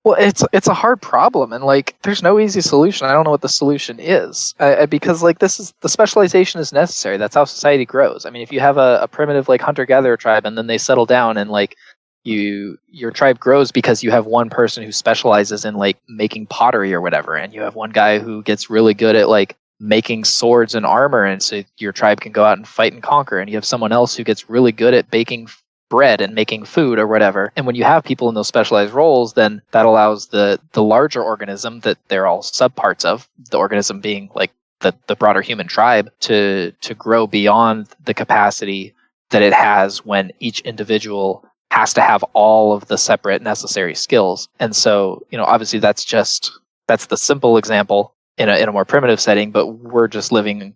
Well, it's a hard problem, and like, there's no easy solution. I don't know what the solution is, because like, the specialization is necessary. That's how society grows. I mean, if you have a primitive like hunter-gatherer tribe, and then they settle down, and like your tribe grows because you have one person who specializes in like making pottery or whatever, and you have one guy who gets really good at like making swords and armor, and so your tribe can go out and fight and conquer, and you have someone else who gets really good at baking bread and making food or whatever. And when you have people in those specialized roles, then that allows the larger organism that they're all subparts of, the organism being like the broader human tribe, to grow beyond the capacity that it has when each individual has to have all of the separate necessary skills. And so, obviously that's the simple example in a more primitive setting, but we're just living,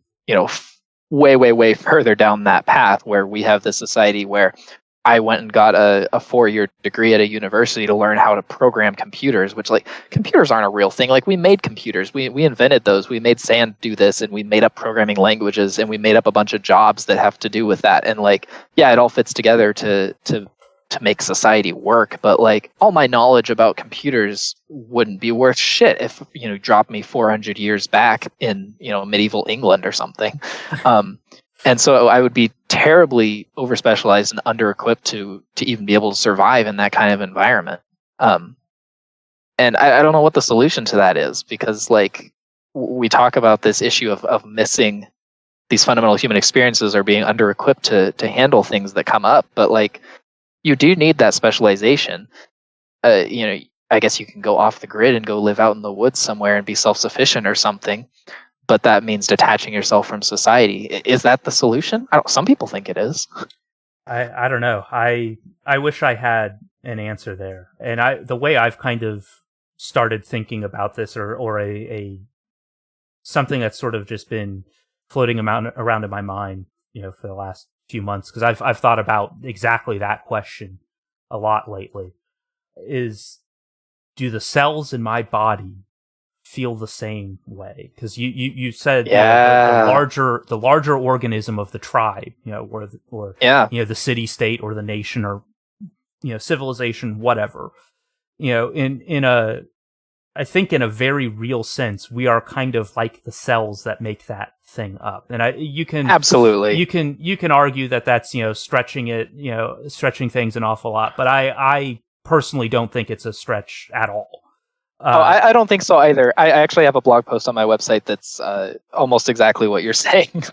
way further down that path, where we have this society where I went and got a 4-year degree at a university to learn how to program computers, which, like, computers aren't a real thing. Like, we made computers. We invented those. We made sand do this, and we made up programming languages, and we made up a bunch of jobs that have to do with that. And like, yeah, it all fits together to make society work. But like, all my knowledge about computers wouldn't be worth shit if, dropped me 400 years back in, medieval England or something. And so I would be terribly over-specialized and under-equipped to even be able to survive in that kind of environment. And I don't know what the solution to that is, because like, we talk about this issue of missing these fundamental human experiences, or being under-equipped to handle things that come up. But like, you do need that specialization. I guess you can go off the grid and go live out in the woods somewhere and be self-sufficient or something. But that means detaching yourself from society. Is that the solution? Some people think it is. I don't know. I wish I had an answer there. And the way I've kind of started thinking about this, or a something that's sort of just been floating around in my mind, for the last few months, because I've thought about exactly that question a lot lately, is, do the cells in my body feel the same way? Because you said the larger organism of the tribe, or the city state or the nation, or civilization, whatever, I think in a very real sense, we are kind of like the cells that make that thing up. And you can absolutely, you can argue that that's stretching things an awful lot, but I personally don't think it's a stretch at all. I don't think so either. I actually have a blog post on my website that's almost exactly what you're saying.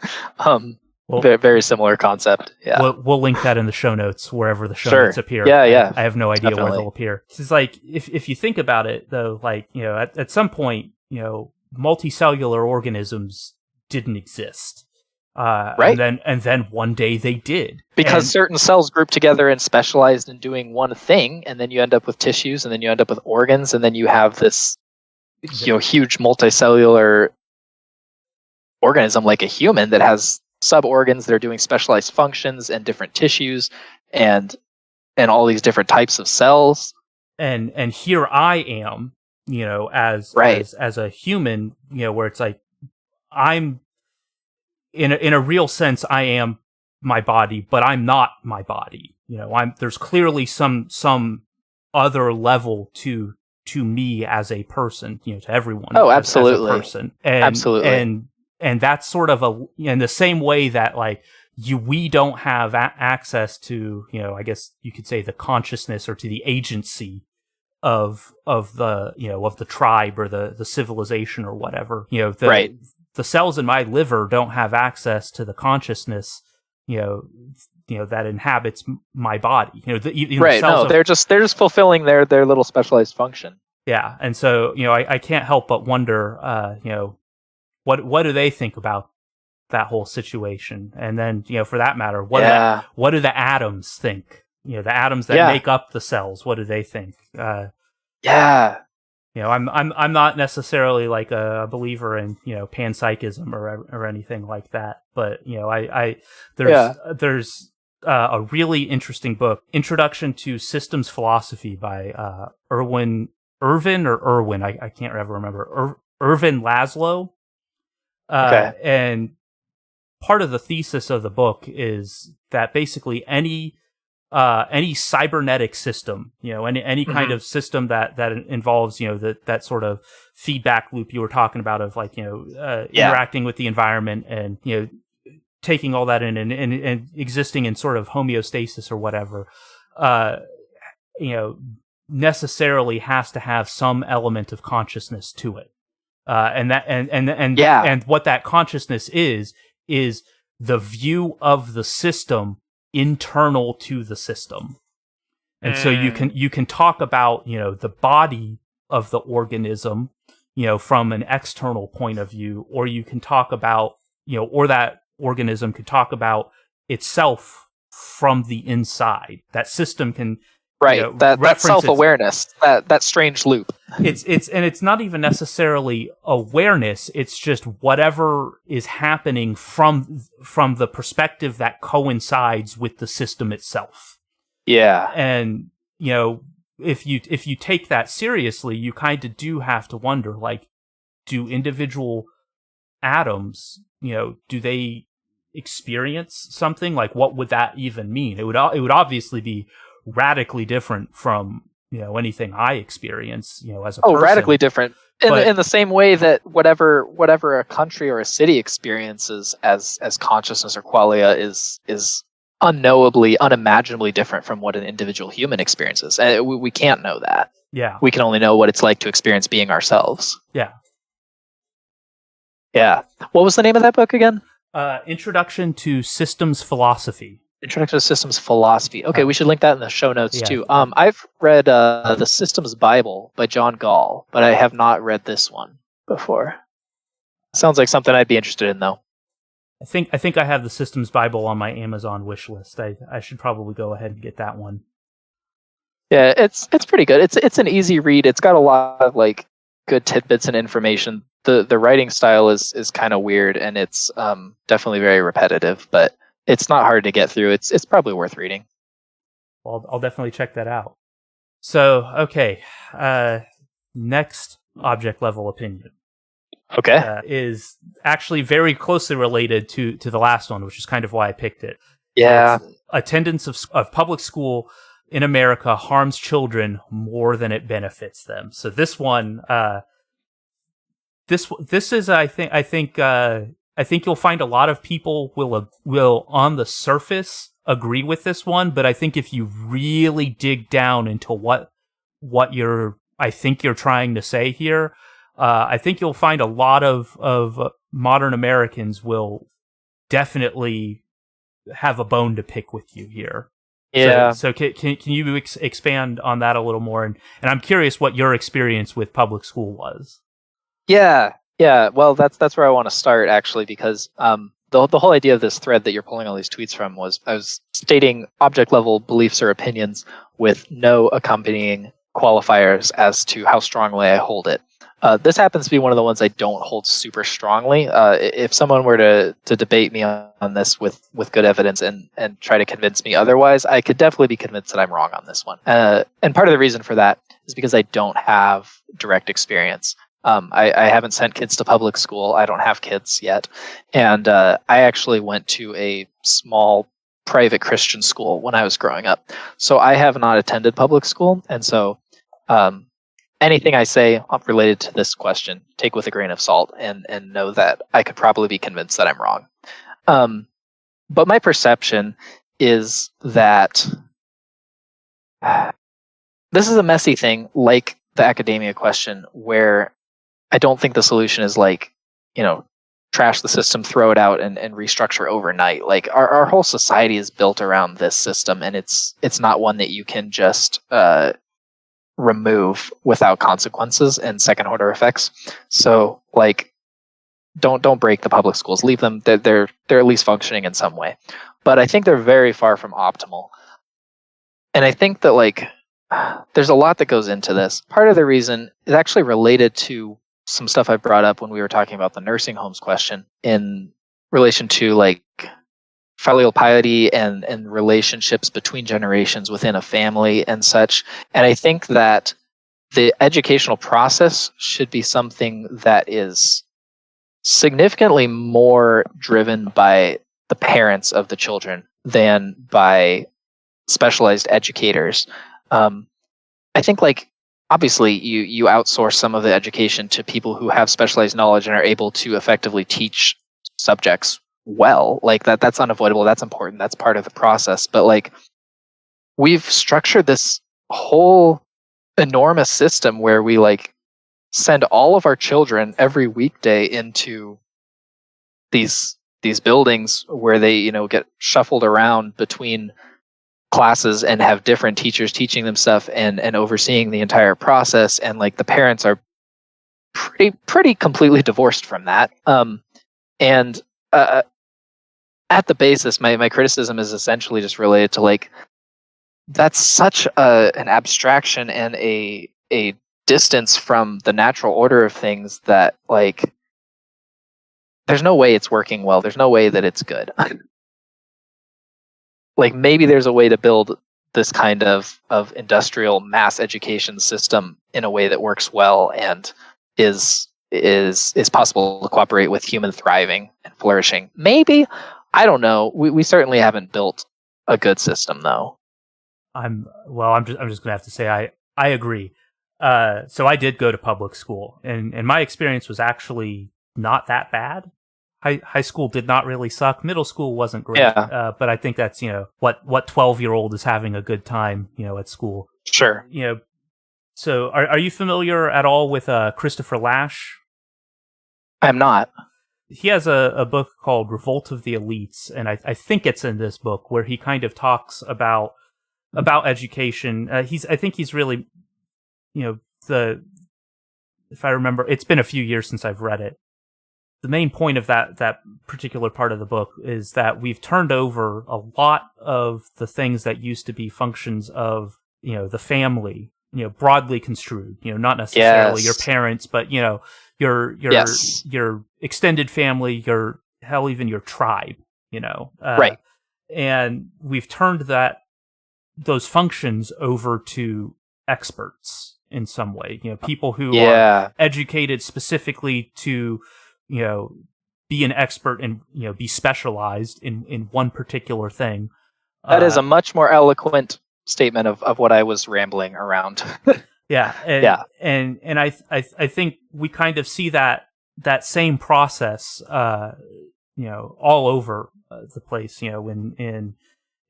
Very similar concept. Yeah, we'll link that in the show notes, wherever the show notes appear. Yeah. I have no idea Definitely where they'll appear. It's like, if you think about it, though, like, at some point, multicellular organisms didn't exist. Right. And then one day they did, because certain cells grouped together and specialized in doing one thing, and then you end up with tissues, and then you end up with organs, and then you have this huge multicellular organism like a human that has sub-organs that are doing specialized functions, and different tissues, and all these different types of cells. And here I am, as a human, where it's like, I'm in a real sense, I am my body, but I'm not my body. There's clearly some other level to me as a person, to everyone. Oh, absolutely. As a person. And, absolutely. And that's sort of in the same way that, like, we don't have access to, I guess you could say, the consciousness, or to the agency of the tribe, or the civilization, or whatever. Right. The cells in my liver don't have access to the consciousness, that inhabits my body. Right. No, they're just fulfilling their little specialized function. Yeah, and so I can't help but wonder, what do they think about that whole situation? And then, for that matter, what do the atoms think? The atoms that make up the cells, what do they think? Yeah. I'm not necessarily like a believer in panpsychism or anything like that, but I there's a really interesting book, Introduction to Systems Philosophy by Ervin or Erwin, I can't ever remember, Ervin Laszlo, and part of the thesis of the book is that basically any cybernetic system, any kind of system that involves, that sort of feedback loop you were talking about of like, interacting with the environment and, taking all that in and existing in sort of homeostasis or whatever, necessarily has to have some element of consciousness to it. And what that consciousness is the view of the system internal to the system. And so you can talk about, the body of the organism, from an external point of view, or you can talk about, or that organism could talk about itself from the inside. That system can that self-awareness, that strange loop. It's not even necessarily awareness. It's just whatever is happening from the perspective that coincides with the system itself. Yeah. And, if you take that seriously, you kind of do have to wonder, like, do individual atoms, do they experience something? Like, what would that even mean? It would obviously be radically different from anything I experience as a person. Radically different in the same way that whatever a country or a city experiences as consciousness or qualia is unknowably, unimaginably different from what an individual human experiences. We can't know that. Yeah, we can only know what it's like to experience being ourselves. Yeah. What was the name of that book again? Introduction to Systems Philosophy. Introduction to Systems Philosophy. Okay, we should link that in the show notes too. I've read The Systems Bible by John Gall, but I have not read this one before. Sounds like something I'd be interested in, though. I think I have The Systems Bible on my Amazon wish list. I should probably go ahead and get that one. Yeah, it's pretty good. It's an easy read. It's got a lot of like good tidbits and information. The writing style is kind of weird, and it's definitely very repetitive, but it's not hard to get through. It's probably worth reading. Well, I'll definitely check that out. So, okay, next object level opinion. Okay, is actually very closely related to the last one, which is kind of why I picked it. Yeah, attendance of public school in America harms children more than it benefits them. So this one, this is I think you'll find a lot of people will on the surface agree with this one, but I think if you really dig down into what you're trying to say here, I think you'll find a lot of modern Americans will definitely have a bone to pick with you here. Yeah. So can you expand on that a little more? And I'm curious what your experience with public school was. Yeah. Well, that's where I want to start actually, because the whole idea of this thread that you're pulling all these tweets from was I was stating object level beliefs or opinions with no accompanying qualifiers as to how strongly I hold it. This happens to be one of the ones I don't hold super strongly. If someone were to debate me on this with good evidence and try to convince me otherwise, I could definitely be convinced that I'm wrong on this one. And part of the reason for that is because I don't have direct experience. I haven't sent kids to public school. I don't have kids yet. And I actually went to a small private Christian school when I was growing up. So I have not attended public school. And so anything I say related to this question, take with a grain of salt and know that I could probably be convinced that I'm wrong. But my perception is that this is a messy thing, like the academia question, where I don't think the solution is like, trash the system, throw it out, and restructure overnight. Like our whole society is built around this system, and it's not one that you can just remove without consequences and second order effects. So like don't break the public schools, leave them. They're at least functioning in some way, but I think they're very far from optimal. And I think that like there's a lot that goes into this. Part of the reason is actually related to some stuff I brought up when we were talking about the nursing homes question in relation to like filial piety and relationships between generations within a family and such. And I think that the educational process should be something that is significantly more driven by the parents of the children than by specialized educators. I think like obviously you outsource some of the education to people who have specialized knowledge and are able to effectively teach subjects well. Like that's unavoidable. That's important. That's part of the process. But like we've structured this whole enormous system where we like send all of our children every weekday into these buildings where they, you know, get shuffled around between classes and have different teachers teaching them stuff and overseeing the entire process, and like the parents are pretty completely divorced from that. And at the basis, my criticism is essentially just related to like that's such an abstraction and a distance from the natural order of things that like there's no way it's working well. There's no way that it's good. Like maybe there's a way to build this kind of industrial mass education system in a way that works well and is possible to cooperate with human thriving and flourishing. Maybe, I don't know. We certainly haven't built a good system though. I'm just gonna have to say I agree. So I did go to public school, and my experience was actually not that bad. High school did not really suck. Middle school wasn't great. Yeah. But I think that's, you know, what 12-year-old is having a good time, you know, at school. Sure. You know, so are you familiar at all with Christopher Lasch? I'm not. He has a book called Revolt of the Elites, and I think it's in this book where he kind of talks about education. I think he's really, you know, if I remember, it's been a few years since I've read it. The main point of that particular part of the book is that we've turned over a lot of the things that used to be functions of, you know, the family, you know, broadly construed, you know, not necessarily your parents, but, you know, your extended family, even your tribe, you know. Right. And we've turned those functions over to experts in some way, you know, people who are educated specifically to, you know, be an expert and, you know, be specialized in one particular thing. That is a much more eloquent statement of what I was rambling around. Yeah. And I think we kind of see that same process, you know, all over the place, you know,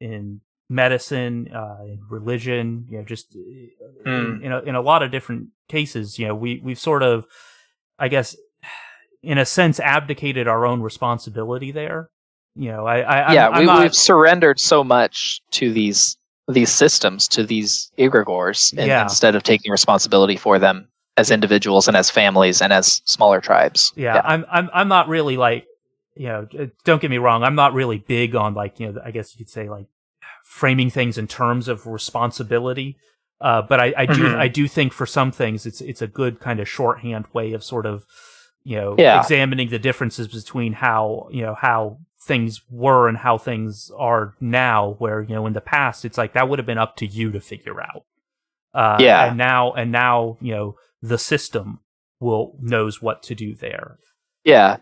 in medicine, in religion, you know, just in a lot of different cases, you know, we've sort of, I guess, in a sense, abdicated our own responsibility there. You know, we've surrendered so much to these systems, to these egregores, instead of taking responsibility for them as individuals and as families and as smaller tribes. I'm not really like, you know, don't get me wrong, I'm not really big on like, you know, I guess you could say like framing things in terms of responsibility. But I do think for some things it's a good kind of shorthand way of sort of, you know, examining the differences between how things were and how things are now, where, you know, in the past it's like that would have been up to you to figure out. And now, you know, the system knows what to do there. Yeah.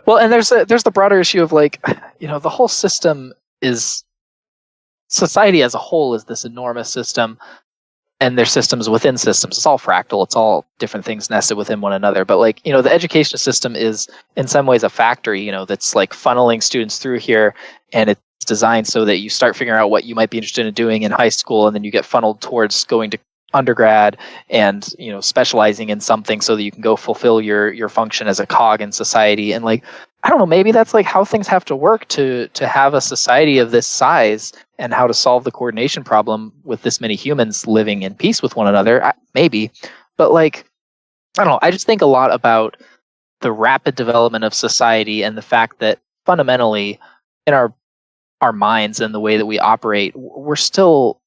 Well, and there's the broader issue of like, you know, the whole system is, society as a whole is this enormous system, and there's systems within systems. It's all fractal. It's all different things nested within one another. But like, you know, the education system is in some ways a factory, you know, that's like funneling students through here, and it's designed so that you start figuring out what you might be interested in doing in high school, and then you get funneled towards going to undergrad and, you know, specializing in something so that you can go fulfill your function as a cog in society. And like, I don't know, maybe that's like how things have to work to have a society of this size, and how to solve the coordination problem with this many humans living in peace with one another. Maybe. But like, I don't know, I just think a lot about the rapid development of society and the fact that fundamentally in our minds and the way that we operate, we're still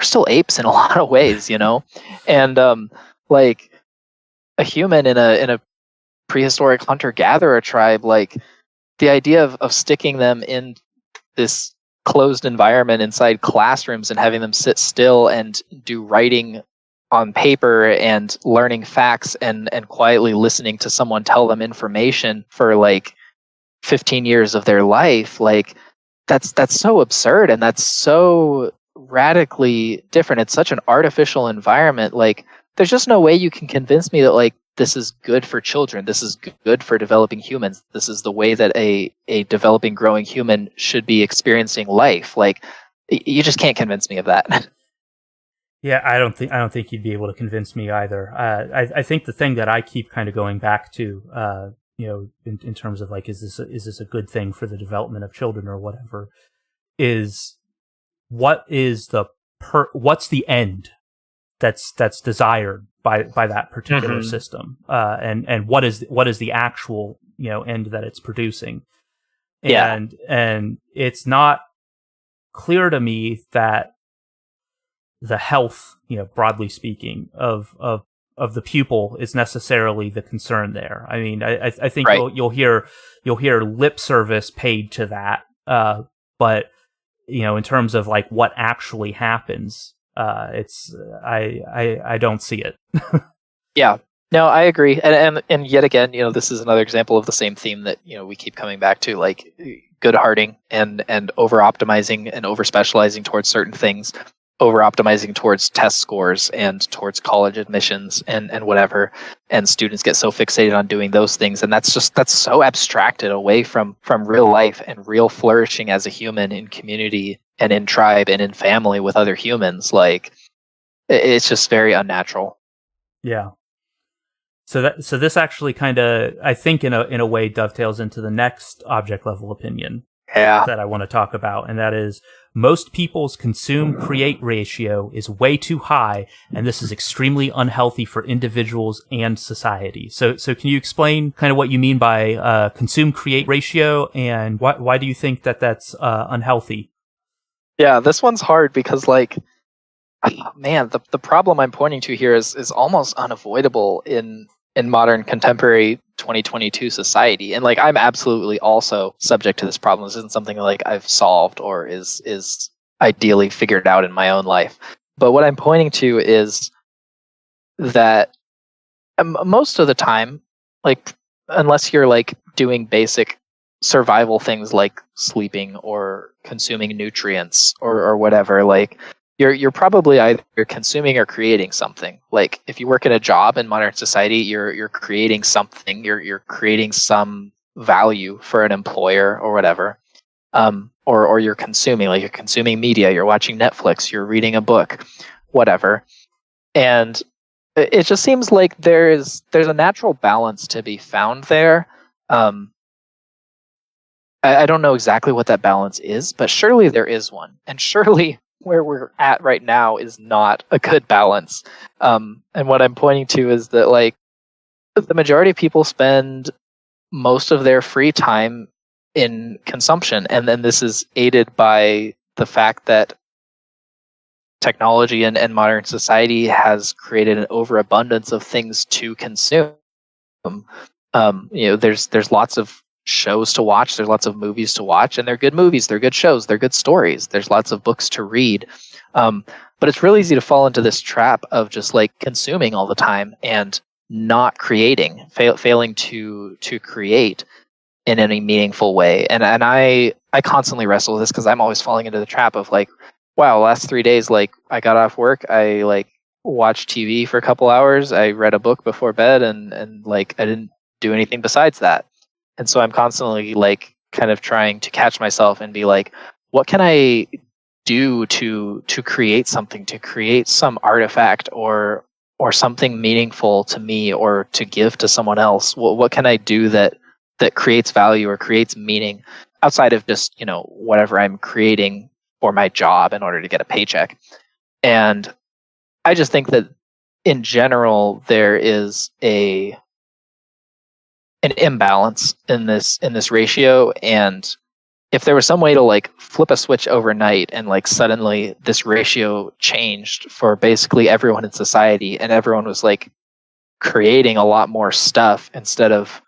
still apes in a lot of ways, and like a human in a prehistoric hunter-gatherer tribe, like the idea of sticking them in this closed environment inside classrooms and having them sit still and do writing on paper and learning facts and quietly listening to someone tell them information for like 15 years of their life, like that's so absurd, and that's so radically different. It's such an artificial environment. Like there's just no way you can convince me that like this is good for children, this is good for developing humans, this is the way that a developing, growing human should be experiencing life. Like you just can't convince me of that. Yeah, I don't think you'd be able to convince me either. I think the thing that I keep kind of going back to, in terms of like, is this a good thing for the development of children or whatever, is what's the end that's desired by that particular system, and what is the actual end that it's producing, and it's not clear to me that the health, broadly speaking, of the pupil is necessarily the concern there. I mean, I think right. you'll hear lip service paid to that, but in terms of like what actually happens, it's I don't see it. Yeah. No, I agree. And yet again, this is another example of the same theme that, we keep coming back to, like good hearting and over optimizing and over specializing towards certain things, over optimizing towards test scores and towards college admissions and whatever. And students get so fixated on doing those things. And that's so abstracted away from real life and real flourishing as a human in community and in tribe and in family with other humans. Like it's just very unnatural. Yeah. So this actually kind of, I think, in a way dovetails into the next object level opinion that I want to talk about, and that is most people's consume-create ratio is way too high, and this is extremely unhealthy for individuals and society. So can you explain kind of what you mean by consume-create ratio, and why do you think that's unhealthy? Yeah, this one's hard because, like, man, the problem I'm pointing to here is almost unavoidable in modern contemporary 2022 society. And like I'm absolutely also subject to this problem. This isn't something like I've solved or is ideally figured out in my own life. But what I'm pointing to is that most of the time, like unless you're like doing basic survival things like sleeping or consuming nutrients or whatever, like you're probably either consuming or creating something. Like if you work in a job in modern society, you're creating something. You're creating some value for an employer or whatever. Or you're consuming, like you're consuming media. You're watching Netflix. You're reading a book, whatever. And it just seems like there's a natural balance to be found there. I don't know exactly what that balance is, but surely there is one, and surely where we're at right now is not a good balance. And what I'm pointing to is that like the majority of people spend most of their free time in consumption, and then this is aided by the fact that technology and modern society has created an overabundance of things to consume. There's lots of shows to watch, there's lots of movies to watch, and they're good movies, they're good shows, they're good stories, there's lots of books to read, but it's really easy to fall into this trap of just like consuming all the time and not creating, failing to create in any meaningful way. And I constantly wrestle with this because I'm always falling into the trap of like, wow, last 3 days, like I got off work, I like watched TV for a couple hours, I read a book before bed, and like I didn't do anything besides that. And so I'm constantly like kind of trying to catch myself and be like, what can I do to create something, to create some artifact or something meaningful to me or to give to someone else? What can I do that creates value or creates meaning outside of just, whatever I'm creating for my job in order to get a paycheck? And I just think that in general there is an imbalance in this ratio, and if there was some way to like flip a switch overnight and like suddenly this ratio changed for basically everyone in society and everyone was like creating a lot more stuff instead of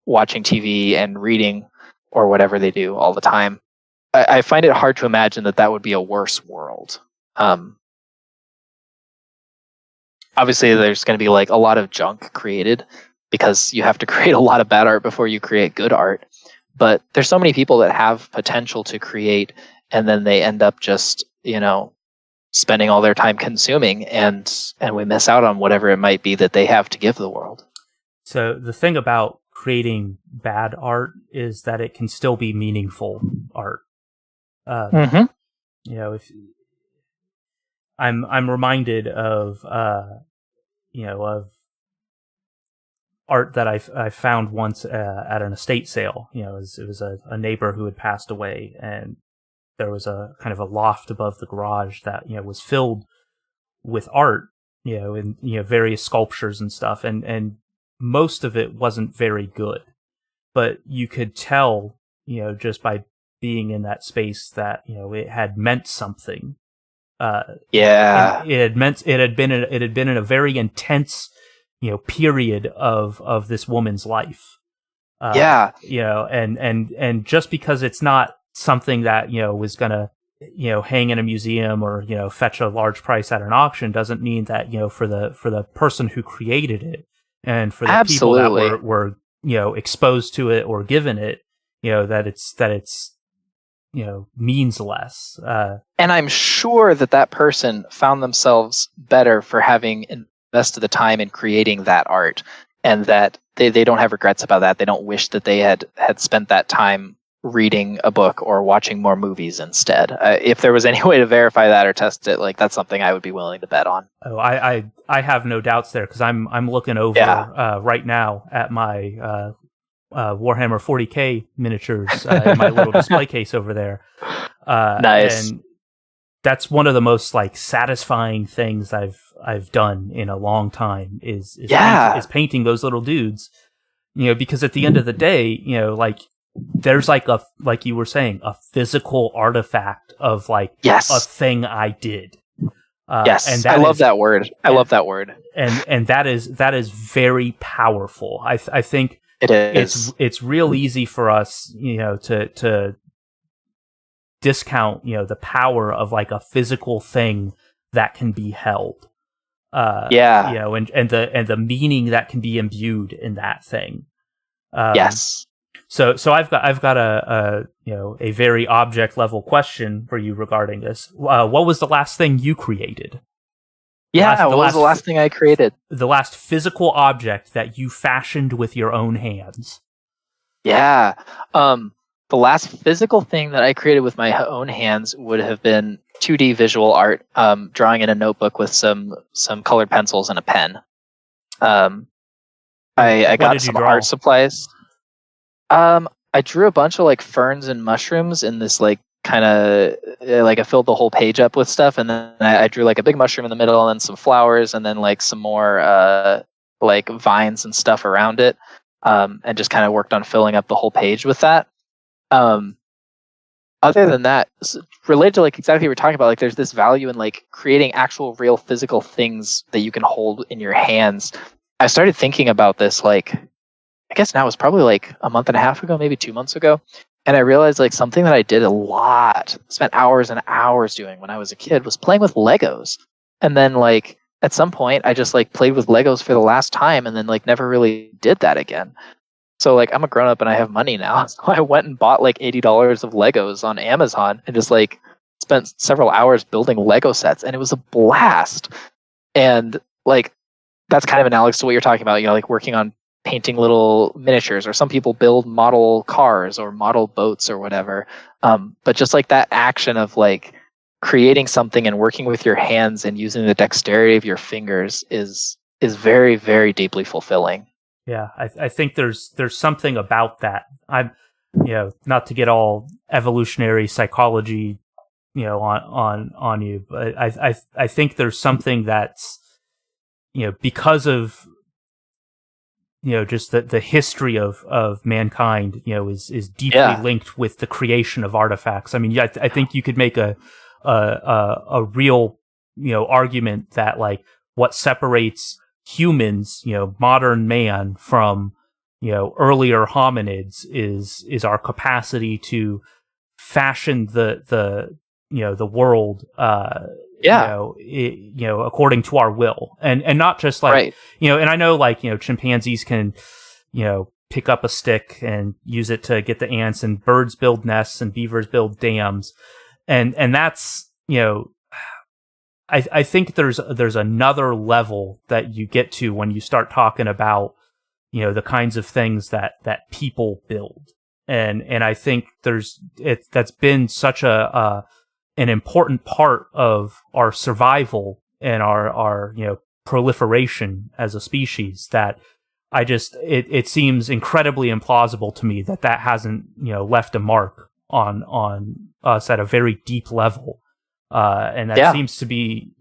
watching TV and reading or whatever they do all the time, I find it hard to imagine that that would be a worse world. Obviously, there's going to be like a lot of junk created because you have to create a lot of bad art before you create good art. But there's so many people that have potential to create, and then they end up just, spending all their time consuming, and we miss out on whatever it might be that they have to give the world. So the thing about creating bad art is that it can still be meaningful art. Mm-hmm. If I'm reminded of of art that I found once at an estate sale. It was a neighbor who had passed away, and there was a kind of a loft above the garage that was filled with art, and various sculptures and stuff, and most of it wasn't very good, but you could tell just by being in that space that it had meant something. Yeah, it had been in a very intense period of this woman's life. And just because it's not something that was gonna hang in a museum or fetch a large price at an auction doesn't mean that for the person who created it and for the absolutely. people that were exposed to it or given it that it's means less. And I'm sure that person found themselves better for having invested the time in creating that art, and that they don't have regrets about that. They don't wish that they had spent that time reading a book or watching more movies instead. If there was any way to verify that or test it, like that's something I would be willing to bet on. Oh, I have no doubts there, because I'm looking over right now at my Warhammer 40K miniatures in my little display case over there. Nice. And that's one of the most like satisfying things I've done in a long time is painting those little dudes. Because at the end of the day, like there's like you were saying, a physical artifact of like a thing I did. And I love that word. I love that word. And that is very powerful. I think it is. It's real easy for us, to discount, the power of like a physical thing that can be held. And the meaning that can be imbued in that thing. So I've got a very object level question for you regarding this. What was the last thing you created? What was the last thing I created? The last physical object that you fashioned with your own hands. Yeah. The last physical thing that I created with my own hands would have been 2D visual art, drawing in a notebook with some colored pencils and a pen. I got some art supplies. I drew a bunch of like ferns and mushrooms in this like kind of like I filled the whole page up with stuff, and then I drew like a big mushroom in the middle, and then some flowers, and then like some more like vines and stuff around it, and just kind of worked on filling up the whole page with that. Other than that, related to like exactly what we're talking about, like there's this value in like creating actual real physical things that you can hold in your hands. I started thinking about this like I guess now it was probably like a month and a half ago, maybe 2 months ago. And I realized like something that I did a lot, spent hours and hours doing when I was a kid, was playing with Legos. And then like at some point I just like played with Legos for the last time and then like never really did that again. So like I'm a grown up and I have money now. So I went and bought like $80 of Legos on Amazon and just like spent several hours building Lego sets, and it was a blast. And like that's kind of analogous to what you're talking about, like working on painting little miniatures, or some people build model cars or model boats or whatever. But just like that action of like creating something and working with your hands and using the dexterity of your fingers is very, very deeply fulfilling. Yeah, I think there's something about that. I'm, not to get all evolutionary psychology, on you, but I think there's something that's, because of just the history of mankind, is deeply linked with the creation of artifacts. I mean, I think you could make a real, argument that like what separates humans, modern man from, earlier hominids is our capacity to fashion the world, according to our will, and not just like, right. And I know like, chimpanzees can, pick up a stick and use it to get the ants, and birds build nests and beavers build dams. And that's, I think there's another level that you get to when you start talking about, the kinds of things that people build. And I think that's been such an important part of our survival and our proliferation as a species that it seems incredibly implausible to me that hasn't left a mark on us at a very deep level, and that seems to be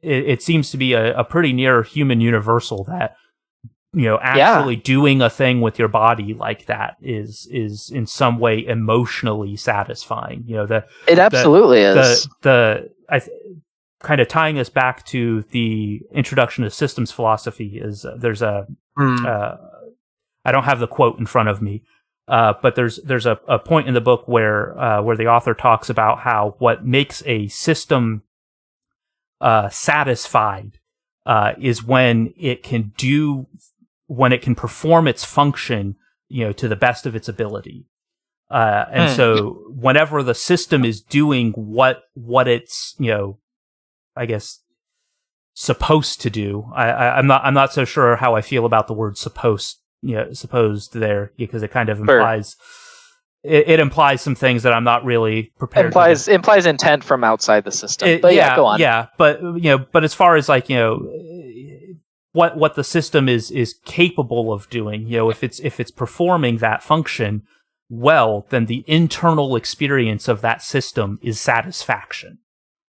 it seems to be a pretty near human universal that actually doing a thing with your body like that is in some way emotionally satisfying. It absolutely is. Kind of tying us back to the introduction to systems philosophy is there's a I don't have the quote in front of me, but there's a point in the book where the author talks about how what makes a system satisfied is when it can perform its function, to the best of its ability. And so whenever the system is doing what it's, I guess, supposed to do, I'm not so sure how I feel about the word supposed there, because it kind of implies, it implies some things that I'm not really prepared. Implies intent from outside the system. But go on. Yeah, but as far as like, what the system is capable of doing, if it's performing that function well, then the internal experience of that system is satisfaction.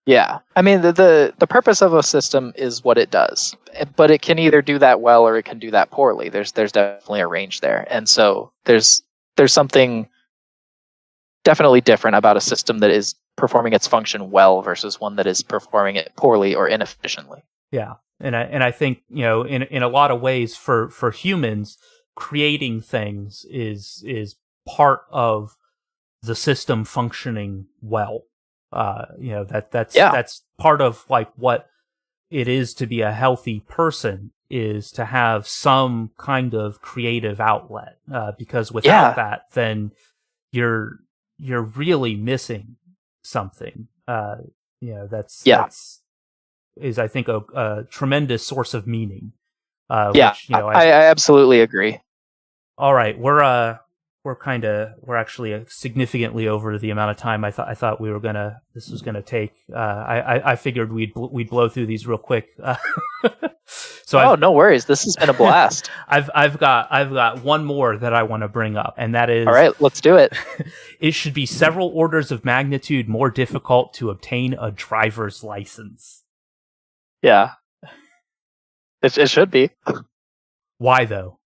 Yeah. I mean, the purpose of a system is what it does, but it can either do that well or it can do that poorly. There's definitely a range there. And so there's something definitely different about a system that is performing its function well versus one that is performing it poorly or inefficiently. Yeah. And I think, in a lot of ways for humans, creating things is part of the system functioning well. That's part of like what it is to be a healthy person, is to have some kind of creative outlet. Because without that, then you're really missing something. That's is I think a tremendous source of meaning. Which, I absolutely agree. All right, we're actually significantly over the amount of time I thought this was gonna take. I figured we'd blow through these real quick. So no worries. This has been a blast. I've got one more that I want to bring up, and that is, all right, let's do it. It should be several orders of magnitude more difficult to obtain a driver's license. Yeah, it should be. Why though?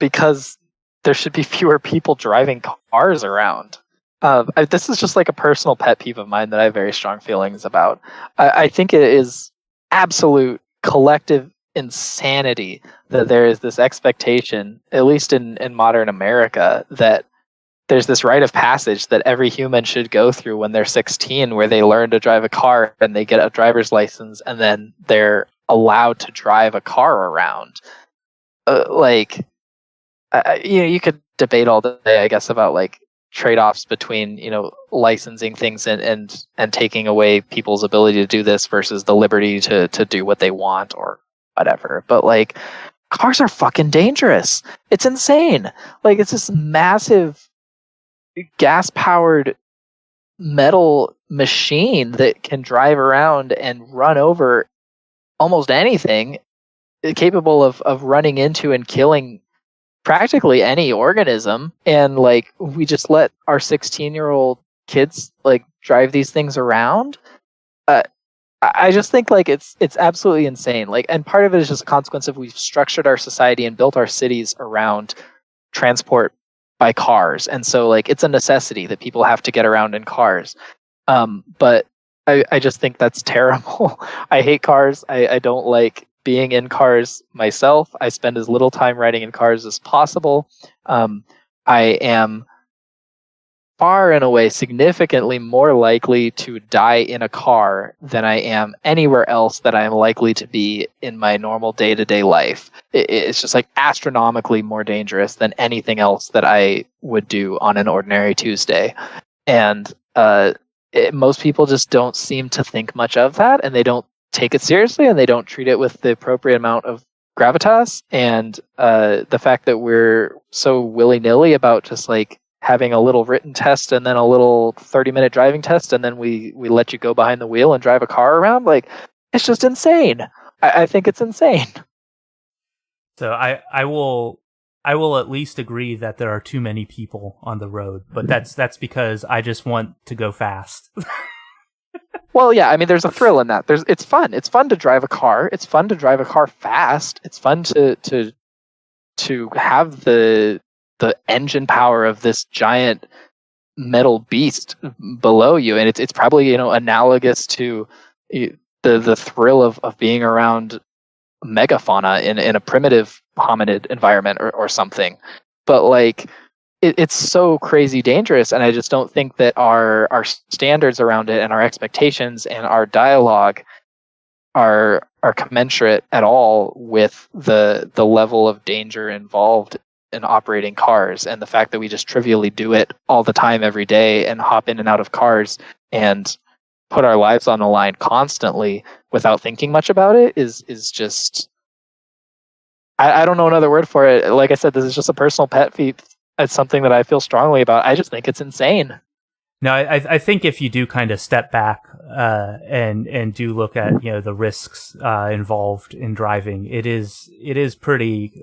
Because there should be fewer people driving cars around. This is just like a personal pet peeve of mine that I have very strong feelings about. I think it is absolute collective insanity that there is this expectation, at least in modern America, that there's this rite of passage that every human should go through when they're 16, where they learn to drive a car and they get a driver's license, and then they're allowed to drive a car around. You could debate all day, I guess, about like trade-offs between licensing things and taking away people's ability to do this versus the liberty to do what they want or whatever. But like, cars are fucking dangerous. It's insane. Like, it's this massive gas-powered metal machine that can drive around and run over almost anything, capable of running into and killing practically any organism. And like, we just let our 16-year-old kids like drive these things around. I just think like it's absolutely insane. Like, and part of it is just a consequence of we've structured our society and built our cities around transport by cars, and so like it's a necessity that people have to get around in cars. But I just think that's terrible. I hate cars. I don't like being in cars myself. I spend as little time riding in cars as possible. I am far and away significantly more likely to die in a car than I am anywhere else that I am likely to be in my normal day-to-day life. It's just like astronomically more dangerous than anything else that I would do on an ordinary Tuesday. And most people just don't seem to think much of that, and they don't take it seriously, and they don't treat it with the appropriate amount of gravitas. And the fact that we're so willy-nilly about just like having a little written test and then a little 30-minute driving test, and then we let you go behind the wheel and drive a car around, like, it's just insane. I think it's insane. So I will at least agree that there are too many people on the road, but that's because I just want to go fast. Well, yeah, I mean, there's a thrill in that. It's fun. It's fun to drive a car. It's fun to drive a car fast. It's fun to have the engine power of this giant metal beast below you, and it's probably analogous to the thrill of being around megafauna in a primitive hominid environment or something. But like it's so crazy dangerous, and I just don't think that our standards around it and our expectations and our dialogue are commensurate at all with the level of danger involved in operating cars, and the fact that we just trivially do it all the time every day and hop in and out of cars and put our lives on the line constantly without thinking much about it is just, I don't know another word for it. Like I said, this is just a personal pet peeve. It's something that I feel strongly about. I just think it's insane. No, I think if you do kind of step back and do look at the risks involved in driving, it is pretty.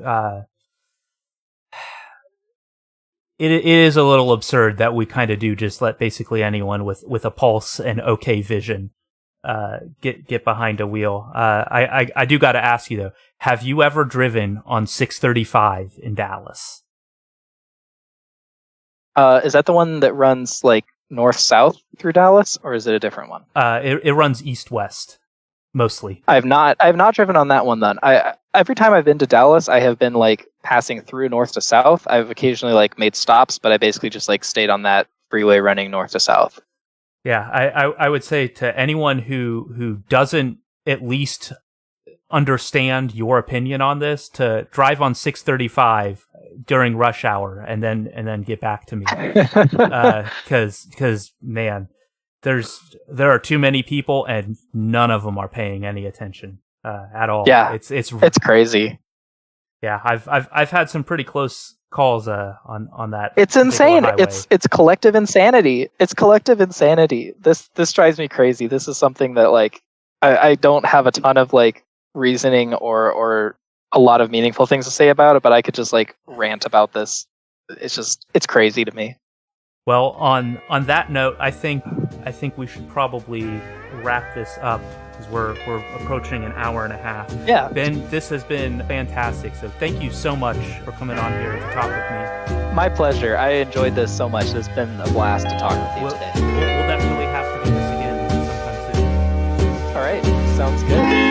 It is a little absurd that we kind of do just let basically anyone with a pulse and okay vision get behind a wheel. I do got to ask you though, have you ever driven on 635 in Dallas? Is that the one that runs like north-south through Dallas, or is it a different one? It runs east-west mostly. I've not driven on that one then. Every time I've been to Dallas, I have been like passing through north to south. I've occasionally like made stops, but I basically just like stayed on that freeway running north to south. Yeah, I would say to anyone who doesn't at least understand your opinion on this, to drive on 635 during rush hour and then get back to me, because man, there are too many people and none of them are paying any attention at all. Yeah, it's crazy. Yeah, I've had some pretty close calls on that. It's insane. Highway. It's collective insanity. It's collective insanity. This drives me crazy. This is something that like I don't have a ton of like reasoning or a lot of meaningful things to say about it, but I could just like rant about this. It's crazy to me. Well, on that note, I think we should probably wrap this up because we're approaching an hour and a half. Yeah. Ben, this has been fantastic. So thank you so much for coming on here to talk with me. My pleasure. I enjoyed this so much. It's been a blast to talk with you today. We'll definitely have to do this again sometime soon. All right. Sounds good.